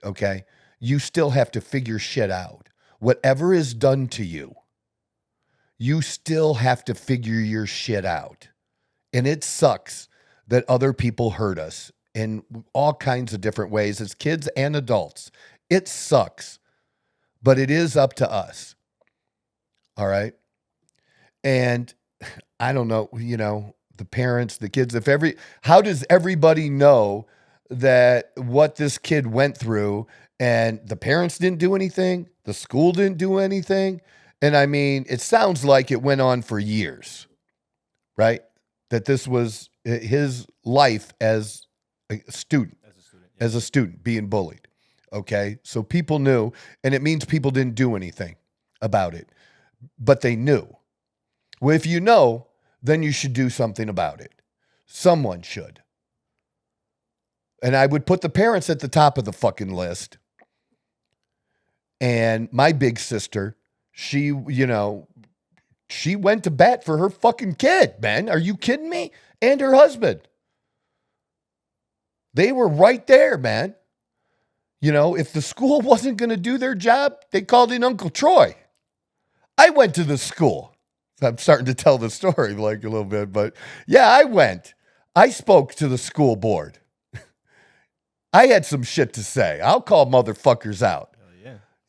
Okay. You still have to figure shit out. Whatever is done to you, you still have to figure your shit out. And it sucks that other people hurt us in all kinds of different ways as kids and adults. It sucks, but it is up to us. All right. And I don't know, the parents, the kids, how does everybody know that what this kid went through, and the parents didn't do anything, the school didn't do anything? And I mean, it sounds like it went on for years, right? That this was his life as a student, as a student being bullied. Okay. So people knew, and it means people didn't do anything about it, but they knew. Well, if you know, then you should do something about it. Someone should. And I would put the parents at the top of the fucking list. And my big sister, she went to bat for her fucking kid, man. Are you kidding me? And her husband. They were right there, man. If the school wasn't going to do their job, they called in Uncle Troy. I went to the school. I'm starting to tell the story like a little bit, but yeah, I went. I spoke to the school board. I had some shit to say. I'll call motherfuckers out.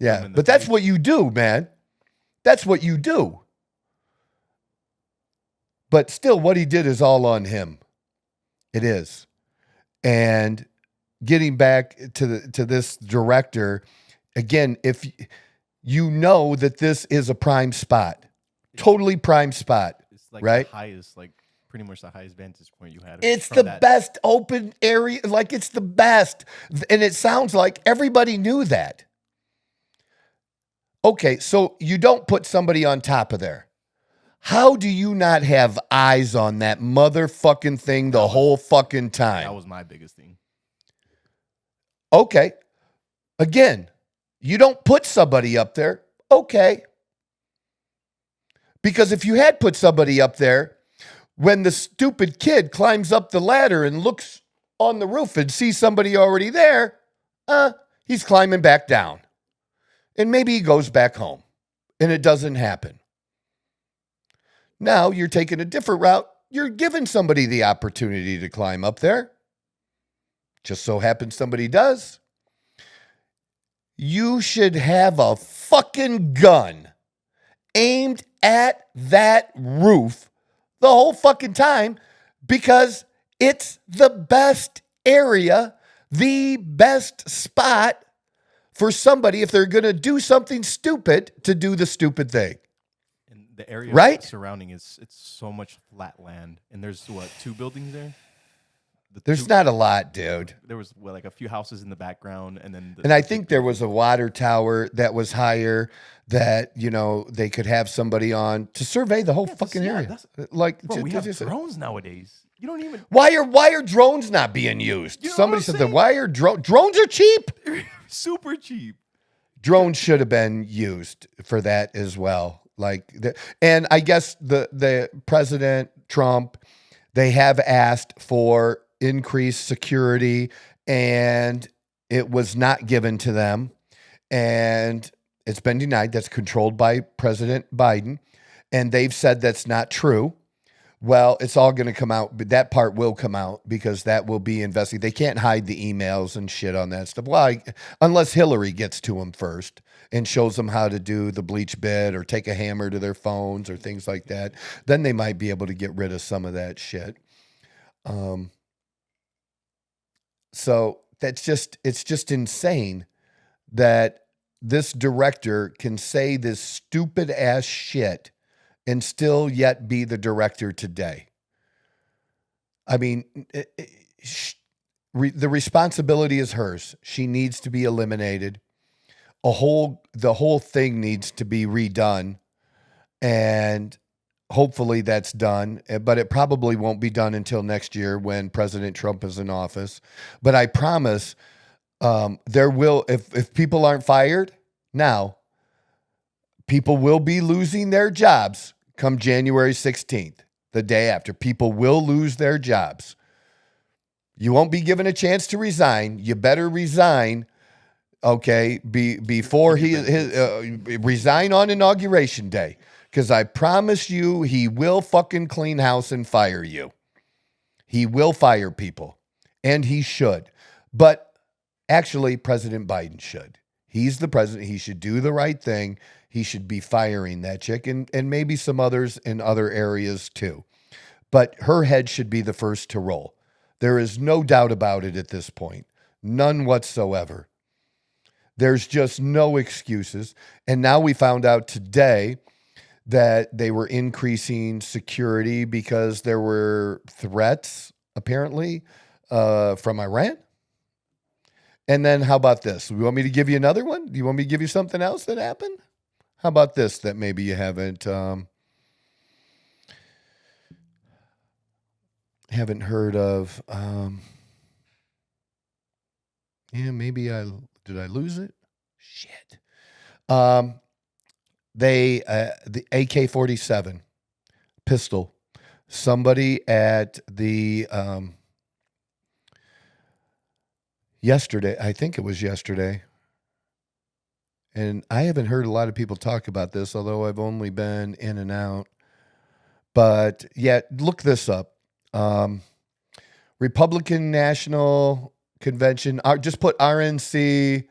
Yeah, but that's what you do, man. That's what you do. But still, what he did is all on him. It is. And getting back to this director, again, if you know that this is a prime spot, totally prime spot, it's like right? The highest, like pretty much the highest vantage point you had. It's the best open area. Like, it's the best. And it sounds like everybody knew that. Okay, so you don't put somebody on top of there. How do you not have eyes on that motherfucking thing the whole fucking time? That was my biggest thing. Okay, Again, you don't put somebody up there, okay. Because if you had put somebody up there, when the stupid kid climbs up the ladder and looks on the roof and sees somebody already there, he's climbing back down. And maybe he goes back home. And it doesn't happen. Now you're taking a different route. You're giving somebody the opportunity to climb up there. Just so happens somebody does. You should have a fucking gun aimed at that roof the whole fucking time because it's the best area, the best spot for somebody if they're going to do something stupid to do the stupid thing. And the area right? surrounding it's so much flat land. And there's what, 2 buildings there? There's not a lot, dude. There was like a few houses in the background, and then and I think there was a water tower that was higher that they could have somebody on to survey the whole fucking area. Like, bro, we have drones nowadays. You don't even. Why are drones not being used? You know Somebody said that. Why are drones are cheap? Super cheap. Drones should have been used for that as well. And I guess the President Trump, they have asked for increased security, and it was not given to them, and it's been denied. That's controlled by President Biden, and they've said that's not true. Well, it's all going to come out, but that part will come out because that will be investigated. They can't hide the emails and shit on that stuff. Well, unless Hillary gets to them first and shows them how to do the bleach bit or take a hammer to their phones or things like that, then they might be able to get rid of some of that shit. So it's just insane that this director can say this stupid ass shit and still yet be the director today. I mean, the responsibility is hers. She needs to be eliminated. The whole thing needs to be redone, and hopefully that's done, but it probably won't be done until next year when President Trump is in office. But I promise there will, if people aren't fired now, people will be losing their jobs come January 16th, the day after. People will lose their jobs. You won't be given a chance to resign. You better resign, okay, before resign on Inauguration Day. Because I promise you, he will fucking clean house and fire you. He will fire people. And he should. But actually, President Biden should. He's the president. He should do the right thing. He should be firing that chick and maybe some others in other areas too. But her head should be the first to roll. There is no doubt about it at this point. None whatsoever. There's just no excuses. And now we found out today that they were increasing security because there were threats, apparently, from Iran. And then how about this? You want me to give you another one? Do you want me to give you something else that happened? How about this that maybe you haven't heard of? Maybe did I lose it? Shit. The AK-47 pistol. Somebody at the yesterday, I think it was yesterday, and I haven't heard a lot of people talk about this, although I've only been in and out. But yeah, look this up. Republican National Convention. Just put RNC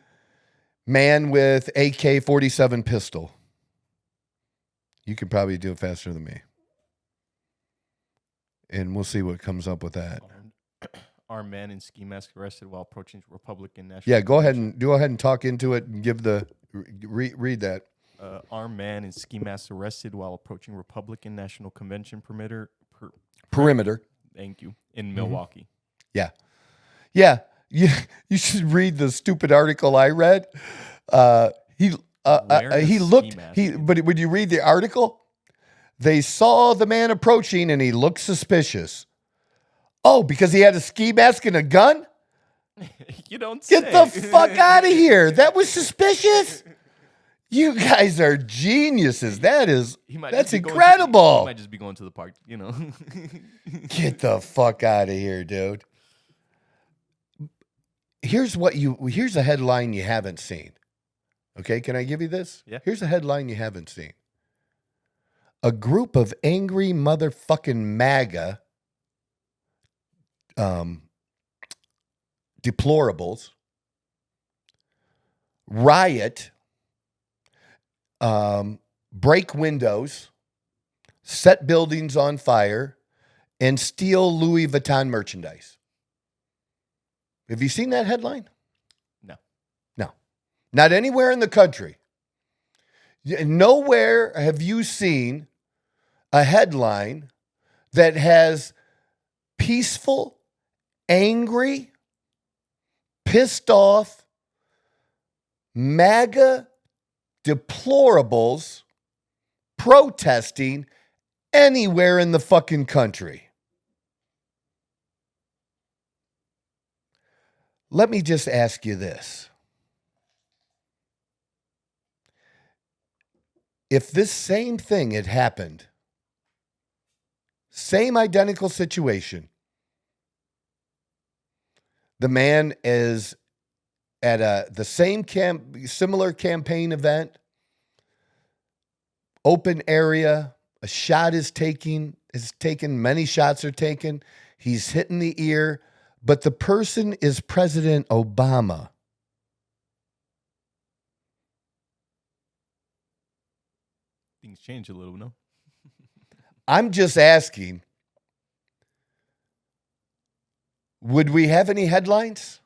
man with AK-47 pistol. You could probably do it faster than me. And we'll see what comes up with that. Armed man in ski mask arrested while approaching Republican National. Yeah, go ahead and talk into it and give read that. Armed man in ski mask arrested while approaching Republican National Convention perimeter. Thank you. In Milwaukee. Yeah. You should read the stupid article I read. But when you read the article, they saw the man approaching and he looked suspicious. Oh, because he had a ski mask and a gun? You don't say. Get the fuck out of here. That was suspicious. You guys are geniuses. That's incredible. He might just be going to the park, you know. Get the fuck out of here, dude. Here's a headline you haven't seen. Okay, can I give you this? Yeah. Here's a headline you haven't seen. A group of angry motherfucking MAGA deplorables riot, break windows, set buildings on fire, and steal Louis Vuitton merchandise. Have you seen that headline? No. Not anywhere in the country. Nowhere have you seen a headline that has peaceful, angry, pissed off, MAGA deplorables protesting anywhere in the fucking country. Let me just ask you this. If this same thing had happened, same identical situation, the man is at the same similar campaign event, open area, a shot is taken, many shots are taken, he's hitting the ear, but the person is President Obama. Things change a little, no? I'm just asking, would we have any headlines?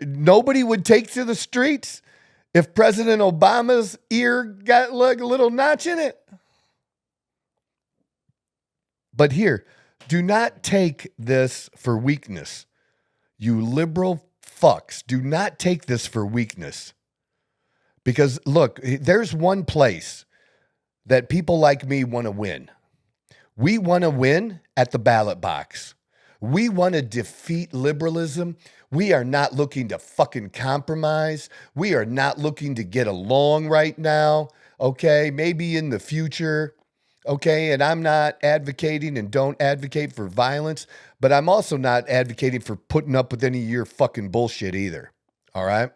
Nobody would take to the streets if President Obama's ear got like a little notch in it. But here, do not take this for weakness. You liberal fucks, do not take this for weakness. Because look, there's one place that people like me want to win. We want to win at the ballot box. We want to defeat liberalism. We are not looking to fucking compromise. We are not looking to get along right now. Okay, maybe in the future. Okay, and I'm not advocating and don't advocate for violence, but I'm also not advocating for putting up with any of your fucking bullshit either. All right?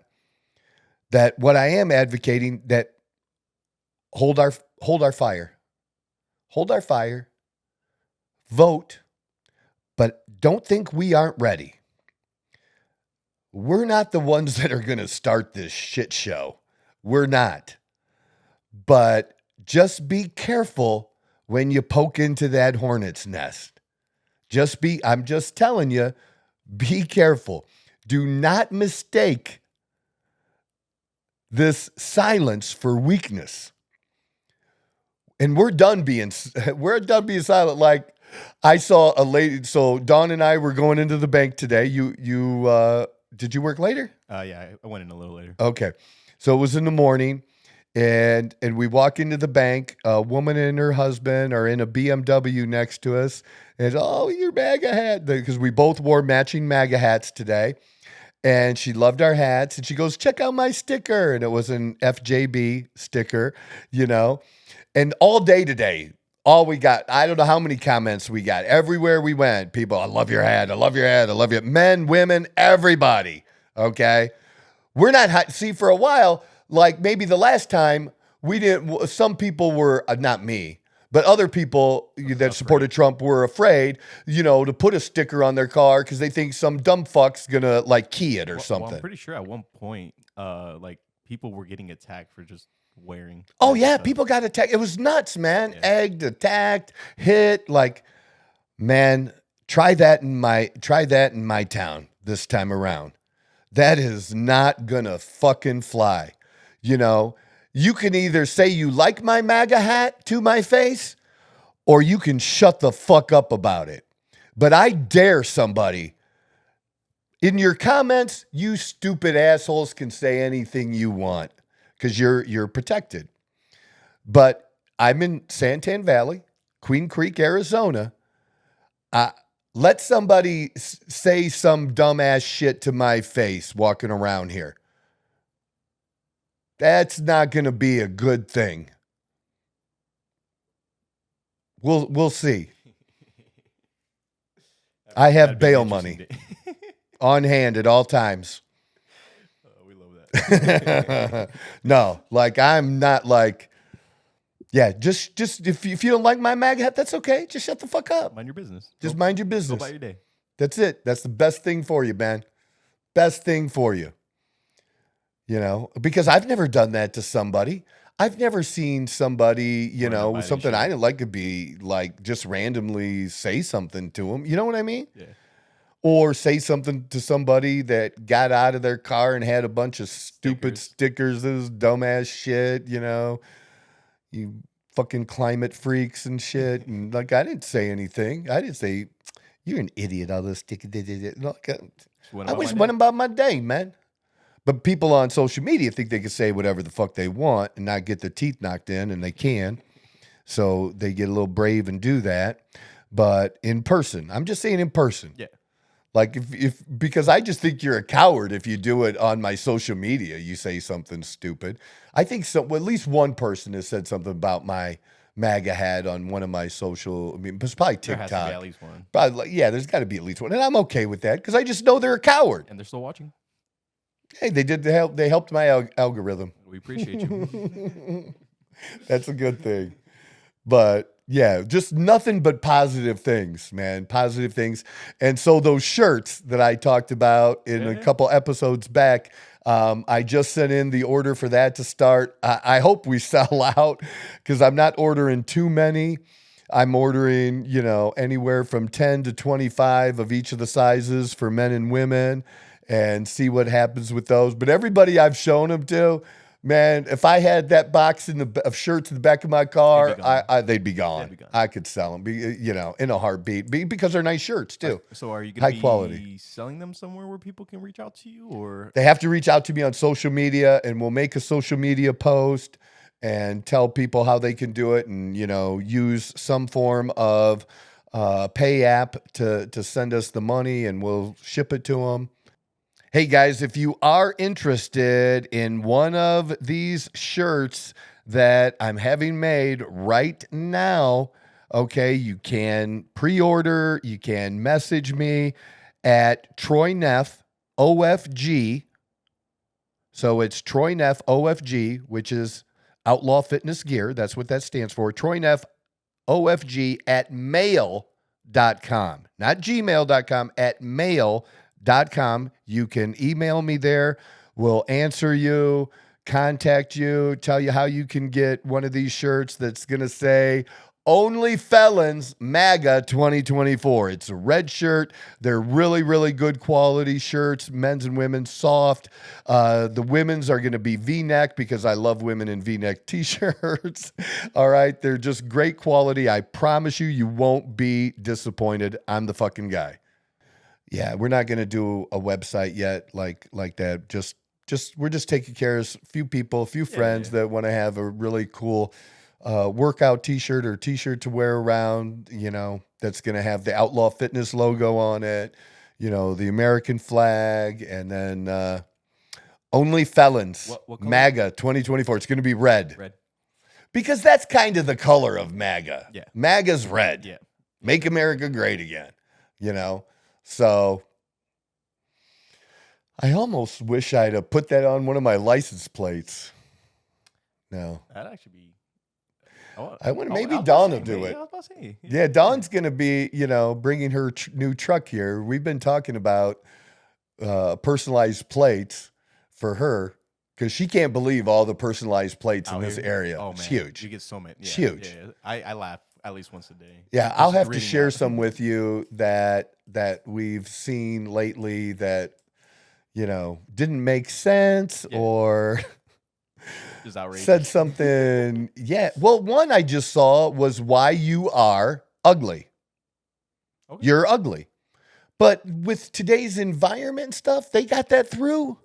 That what I am advocating, that hold our fire. Hold our fire. Vote. But don't think we aren't ready. We're not the ones that are going to start this shit show. We're not. But just be careful when you poke into that hornet's nest. I'm just telling you, be careful. Do not mistake this silence for weakness. And we're done being silent. Like, I saw a lady. So Dawn and I were going into the bank today. Did you work later? Yeah, I went in a little later. Okay. So it was in the morning, and we walk into the bank. A woman and her husband are in a BMW next to us. And your MAGA hat, because we both wore matching MAGA hats today. And she loved our hats, and she goes, "Check out my sticker." And it was an FJB sticker, And all day today, all we got, I don't know how many comments we got. Everywhere we went, people, "I love your hat. I love your hat. I love you." Men, women, everybody. Okay. We're not, see, for a while, like maybe the last time some people were, not me, but other people that supported Trump were afraid, to put a sticker on their car because they think some dumb fuck's gonna like key it or something. Well, I'm pretty sure at one point, like people were getting attacked for just wearing. Oh yeah, people got attacked. It was nuts, man. Yeah. Egged, attacked, hit. Like, man, try that in my town this time around. That is not gonna fucking fly. You can either say you like my MAGA hat to my face, or you can shut the fuck up about it. But I dare somebody. In your comments, you stupid assholes can say anything you want because you're protected. But I'm in Santan Valley, Queen Creek, Arizona. Let somebody say some dumbass shit to my face walking around here. That's not going to be a good thing. We'll see. I have That'd be an bail interesting money day. on hand at all times. We love that. No, like I'm not like, yeah, just if you don't like my MAGA hat, that's okay. Just shut the fuck up. Mind your business. Just mind your Go business. about your day. That's it. That's the best thing for you, man. Best thing for you. You know, because I've never done that to somebody. I've never seen somebody, you Wearing a know, violent something shirt. I didn't like to be like just randomly say something to them. You know what I mean? Yeah. Or say something to somebody that got out of their car and had a bunch of stupid stickers, this dumbass shit, you know, you fucking climate freaks and shit. And like, I didn't say anything. I didn't say, you're an idiot, all those stickers. Like, I went about my day, man. But people on social media think they can say whatever the fuck they want and not get their teeth knocked in, and they can. So they get a little brave and do that. But in person, I'm just saying in person. Yeah. Like because I just think you're a coward if you do it on my social media. You say something stupid. I think so. Well, at least one person has said something about my MAGA hat on one of my social. I mean, it's probably TikTok. There has to be at least one. But yeah, there's got to be at least one, and I'm okay with that because I just know they're a coward. And they're still watching. Hey, they did help. They helped my algorithm. We appreciate you. That's a good thing. But yeah, just nothing but positive things, man. Positive things. And so those shirts that I talked about in a couple episodes back, I just sent in the order for that to start. I hope we sell out because I'm not ordering too many. I'm ordering, you know, anywhere from 10 to 25 of each of the sizes for men and women, and see what happens with those. But everybody I've shown them to, man, if I had that box of shirts in the back of my car, they'd be gone. I could sell them, you know, in a heartbeat, because they're nice shirts too. So are you going to be quality selling them somewhere where people can reach out to you, or they have to reach out to me on social media, and we'll make a social media post and tell people how they can do it, and you know, use some form of pay app to send us the money, and we'll ship it to them. Hey guys, if you are interested in one of these shirts that I'm having made right now, okay, you can pre-order, you can message me at Troy Neff OFG. So it's Troy Neff OFG, which is Outlaw Fitness Gear. That's what that stands for. Troy Neff OFG at mail.com, not gmail.com, at mail.com. You can email me there. We'll answer you, contact you, tell you how you can get one of these shirts that's going to say Only Felons MAGA 2024. It's a red shirt. They're really, really good quality shirts, men's and women's, soft. The women's are going to be V-neck because I love women in V-neck t-shirts. All right. They're just great quality. I promise you, you won't be disappointed. I'm the fucking guy. Yeah, we're not going to do a website yet like that. Just we're just taking care of a few people, a few friends that want to have a really cool workout t-shirt or t-shirt to wear around, you know, that's going to have the Outlaw Fitness logo on it, you know, the American flag, and then Only Felons, what color? MAGA 2024. It's going to be red. Red. Because that's kind of the color of MAGA. Yeah. MAGA's red. Yeah. Make America great again, you know? So I almost wish I'd have put that on one of my license plates. No. That'd actually be. I wonder, maybe Dawn will do it. Yeah, Dawn's going to be, you know, bringing her new truck here. We've been talking about personalized plates for her because she can't believe all the personalized plates in this area. Oh, it's man. huge. You get so many. Yeah, it's huge. Yeah. I laugh at least once a day. Yeah, I'll have to share some with you that we've seen lately that, you know, didn't make sense or said something. Yeah. Well, one I just saw was why you are ugly. Okay. You're ugly. But with today's environment and stuff, they got that through.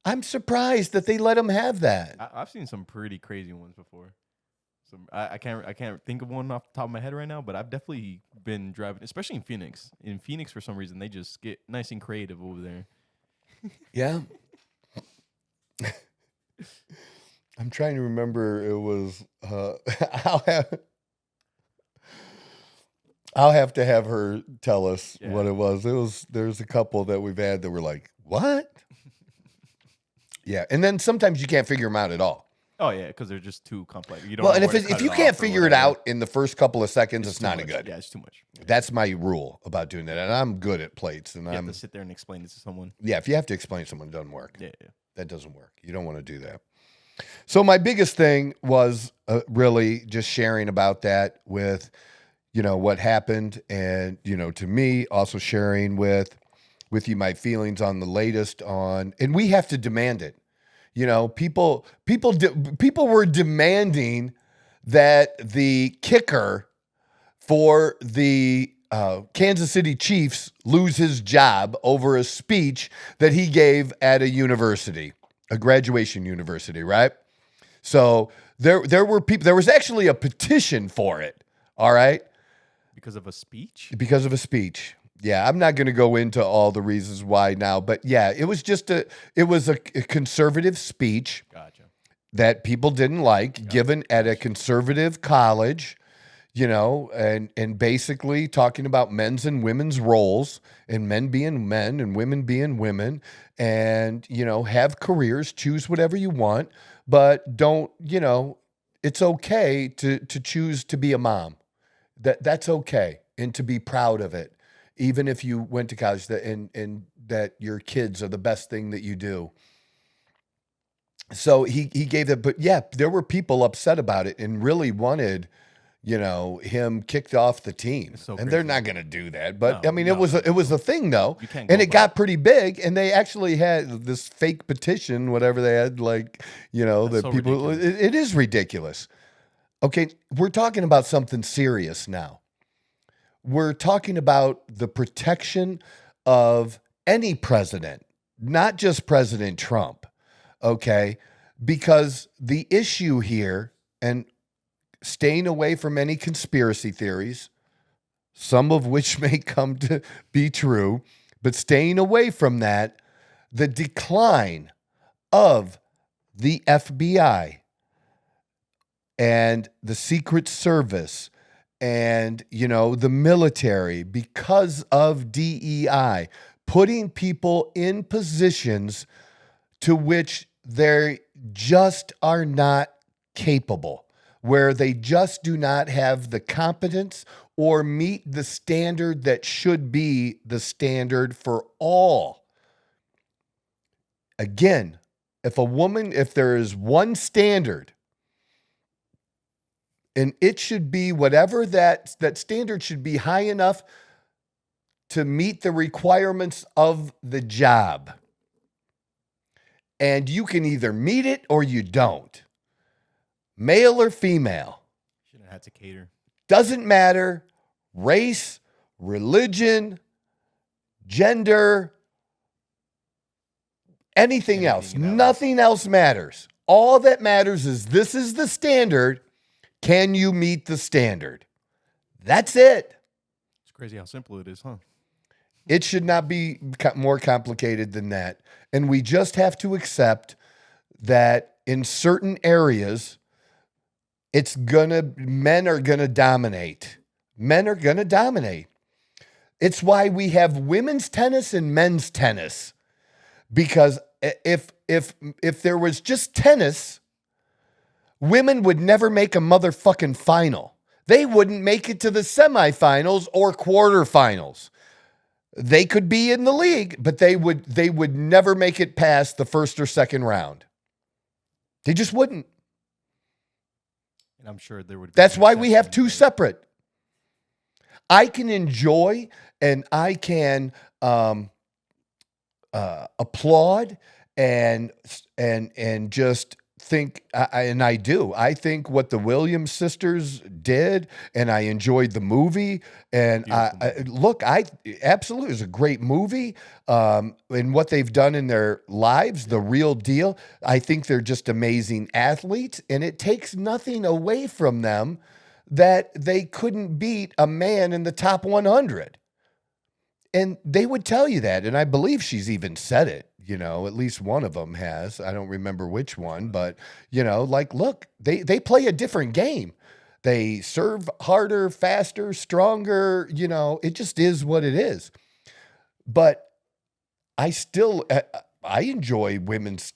I'm surprised that they let them have that. I've seen some pretty crazy ones before. I can't think of one off the top of my head right now, but I've definitely been driving, especially in Phoenix. In Phoenix, for some reason, they just get nice and creative over there. Yeah. I'm trying to remember. It was. I'll have to have her tell us what it was. There's a couple that we've had that were like, what? Yeah, and then sometimes you can't figure them out at all. Oh yeah, because they're just too complex. You don't. Well, know and where to if cut you it can't off or figure it whatever. out in the first couple of seconds, it's too not much. good. Yeah, it's too much. That's my rule about doing that, and I'm good at plates. And You I'm have to sit there and explain this to someone. yeah. If you have to explain to someone, it doesn't work. Yeah. That doesn't work. You don't want to do that. So my biggest thing was really just sharing about that with, what happened, and to me also sharing with you my feelings on the latest on, and we have to demand it. People were demanding that the kicker for the Kansas City Chiefs lose his job over a speech that he gave at a university, a graduation university, right? So there were people. There was actually a petition for it. All right, Because of a speech. because of a speech. Yeah, I'm not going to go into all the reasons why now, but yeah, it was a conservative speech Gotcha. that people didn't like, given at a conservative college, and basically talking about men's and women's roles, and men being men and women being women, and have careers, choose whatever you want, but don't, it's okay to choose to be a mom. That's okay, and to be proud of it, even if you went to college, and that your kids are the best thing that you do. So he gave that, but yeah, there were people upset about it and really wanted, him kicked off the team. It's so And they're crazy. not going to do that. But No, I mean, no, it was a thing though. You can't And go it got pretty big, and they actually had this fake petition, whatever they had, like, That's that so people, ridiculous. it is ridiculous. Okay, we're talking about something serious now. We're talking about the protection of any president, not just President Trump, okay? Because the issue here, and staying away from any conspiracy theories, some of which may come to be true, but staying away from that, the decline of the FBI and the Secret Service and, the military, because of DEI, putting people in positions to which they just are not capable, where they just do not have the competence or meet the standard that should be the standard for all. Again, if there is one standard, and it should be whatever that standard should be high enough to meet the requirements of the job. And you can either meet it or you don't. Male or female. Shouldn't have had to cater. Doesn't matter. Race, religion, gender, anything else. Nothing else matters. All that matters is this is the standard. Can you meet the standard? That's it. It's crazy how simple it is, huh? It should not be more complicated than that. And we just have to accept that in certain areas, men are gonna dominate. Men are gonna dominate. It's why we have women's tennis and men's tennis. Because if there was just tennis, women would never make a motherfucking final. They wouldn't make it to the semifinals or quarterfinals. They could be in the league, but they would never make it past the first or second round. They just wouldn't. And I'm sure there would be. That's why we have two separate. I can enjoy and I can applaud and just think, and I do. I think what the Williams sisters did, and I enjoyed the movie. And look, I absolutely, it was a great movie. And what they've done in their lives, the real deal. I think they're just amazing athletes, and it takes nothing away from them that they couldn't beat a man in the top 100. And they would tell you that. And I believe she's even said it, at least one of them has. I don't remember which one, but, look, they play a different game. They serve harder, faster, stronger, it just is what it is. But I still, I enjoy women's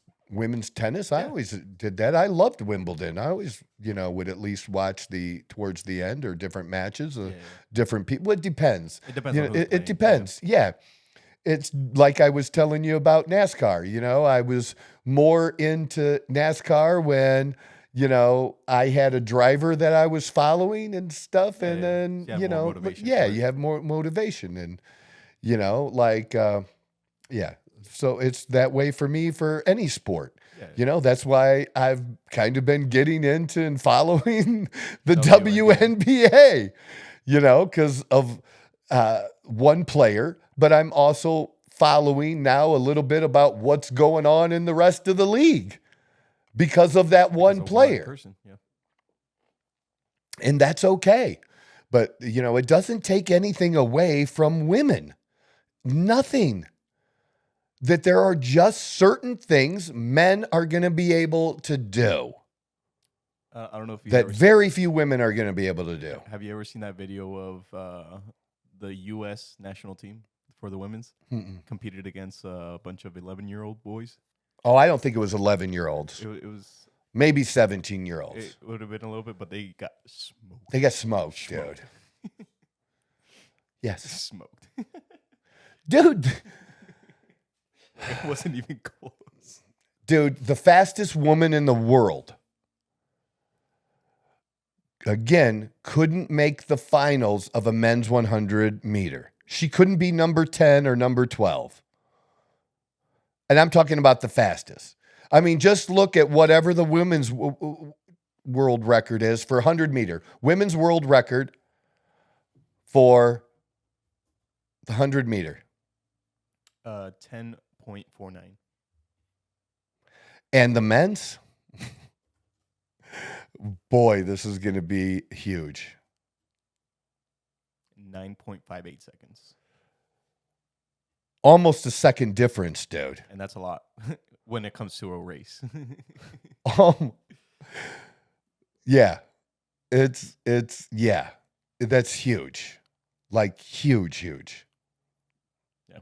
tennis. I always did that. I loved Wimbledon. I always, would at least watch towards the end or different matches of different people. Well, it depends. It depends. It depends. Yeah. It's like I was telling you about NASCAR. I was more into NASCAR when, I had a driver that I was following and stuff. And then, you have more motivation and, So it's that way for me for any sport. That's why I've kind of been getting into and following the WNBA, because of one player, but I'm also following now a little bit about what's going on in the rest of the league because of that one player. And that's okay. But, it doesn't take anything away from women. Nothing. That there are just certain things men are going to be able to do. I don't know if that very few women are going to be able to do. Have you ever seen that video of the U.S. national team for the women's competed against a bunch of 11-year-old boys? Oh, I don't think it was 11-year-olds. It was maybe 17-year-olds. It would have been a little bit, but they got smoked. They got smoked. Dude. Yes. Smoked. Dude. It wasn't even close. Dude, the fastest woman in the world, again, couldn't make the finals of a men's 100 meter. She couldn't be number 10 or number 12. And I'm talking about the fastest. I mean, just look at whatever the women's world record is for 100 meter. Women's world record for the 100 meter. 10.49. And the men's? Boy, this is going to be huge. 9.58 seconds. Almost a second difference, dude. And that's a lot when it comes to a race. Yeah. That's huge. Like huge. Yeah.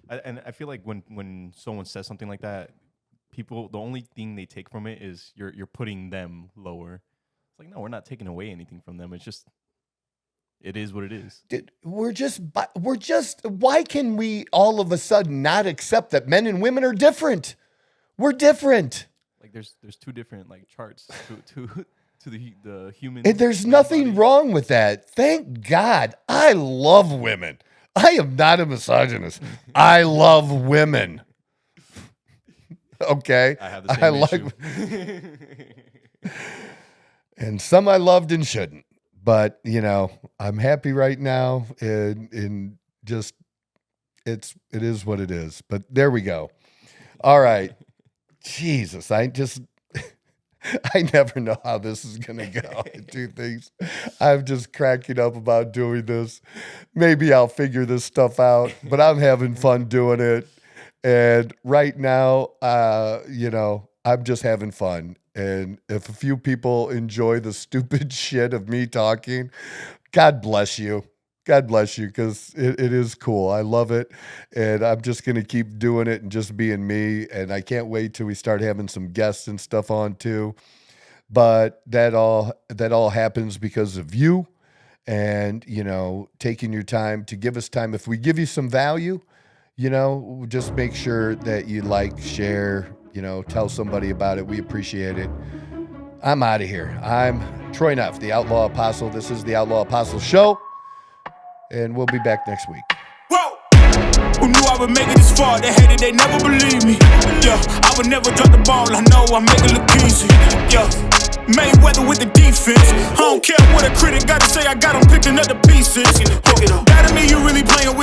And I feel like when someone says something like that, people, the only thing they take from it is you're putting them lower. It's like, no, we're not taking away anything from them. It's just, it is what it is. Dude, we're just, why can we all of a sudden not accept that men and women are different? We're different. Like there's two different like charts to the human. And there's nothing body. wrong with that. Thank God. I love women. I am not a misogynist. I love women. Okay. I have the same issue. And some I loved and shouldn't. But, I'm happy right now. And just, it is what it is. But there we go. All right. Jesus, I never know how this is going to go. I do things. I'm just cracking up about doing this. Maybe I'll figure this stuff out, but I'm having fun doing it. And right now, I'm just having fun. And if a few people enjoy the stupid shit of me talking, God bless you. God bless you, because it is cool. I love it. And I'm just going to keep doing it and just being me. And I can't wait till we start having some guests and stuff on too. But that all happens because of you and, taking your time to give us time. If we give you some value, just make sure that you like, share, tell somebody about it. We appreciate it. I'm out of here. I'm Troy Neff, the Outlaw Apostle. This is the Outlaw Apostle Show. And we'll be back next week. Whoa! Who knew I would make it this far? They hated, they never believed me. Yeah, I I would never drop the ball, I know I make it look easy. Yeah, Mayweather with the defense. I don't care what a critic gotta say, I got him picking up the pieces. That to me, you really playing with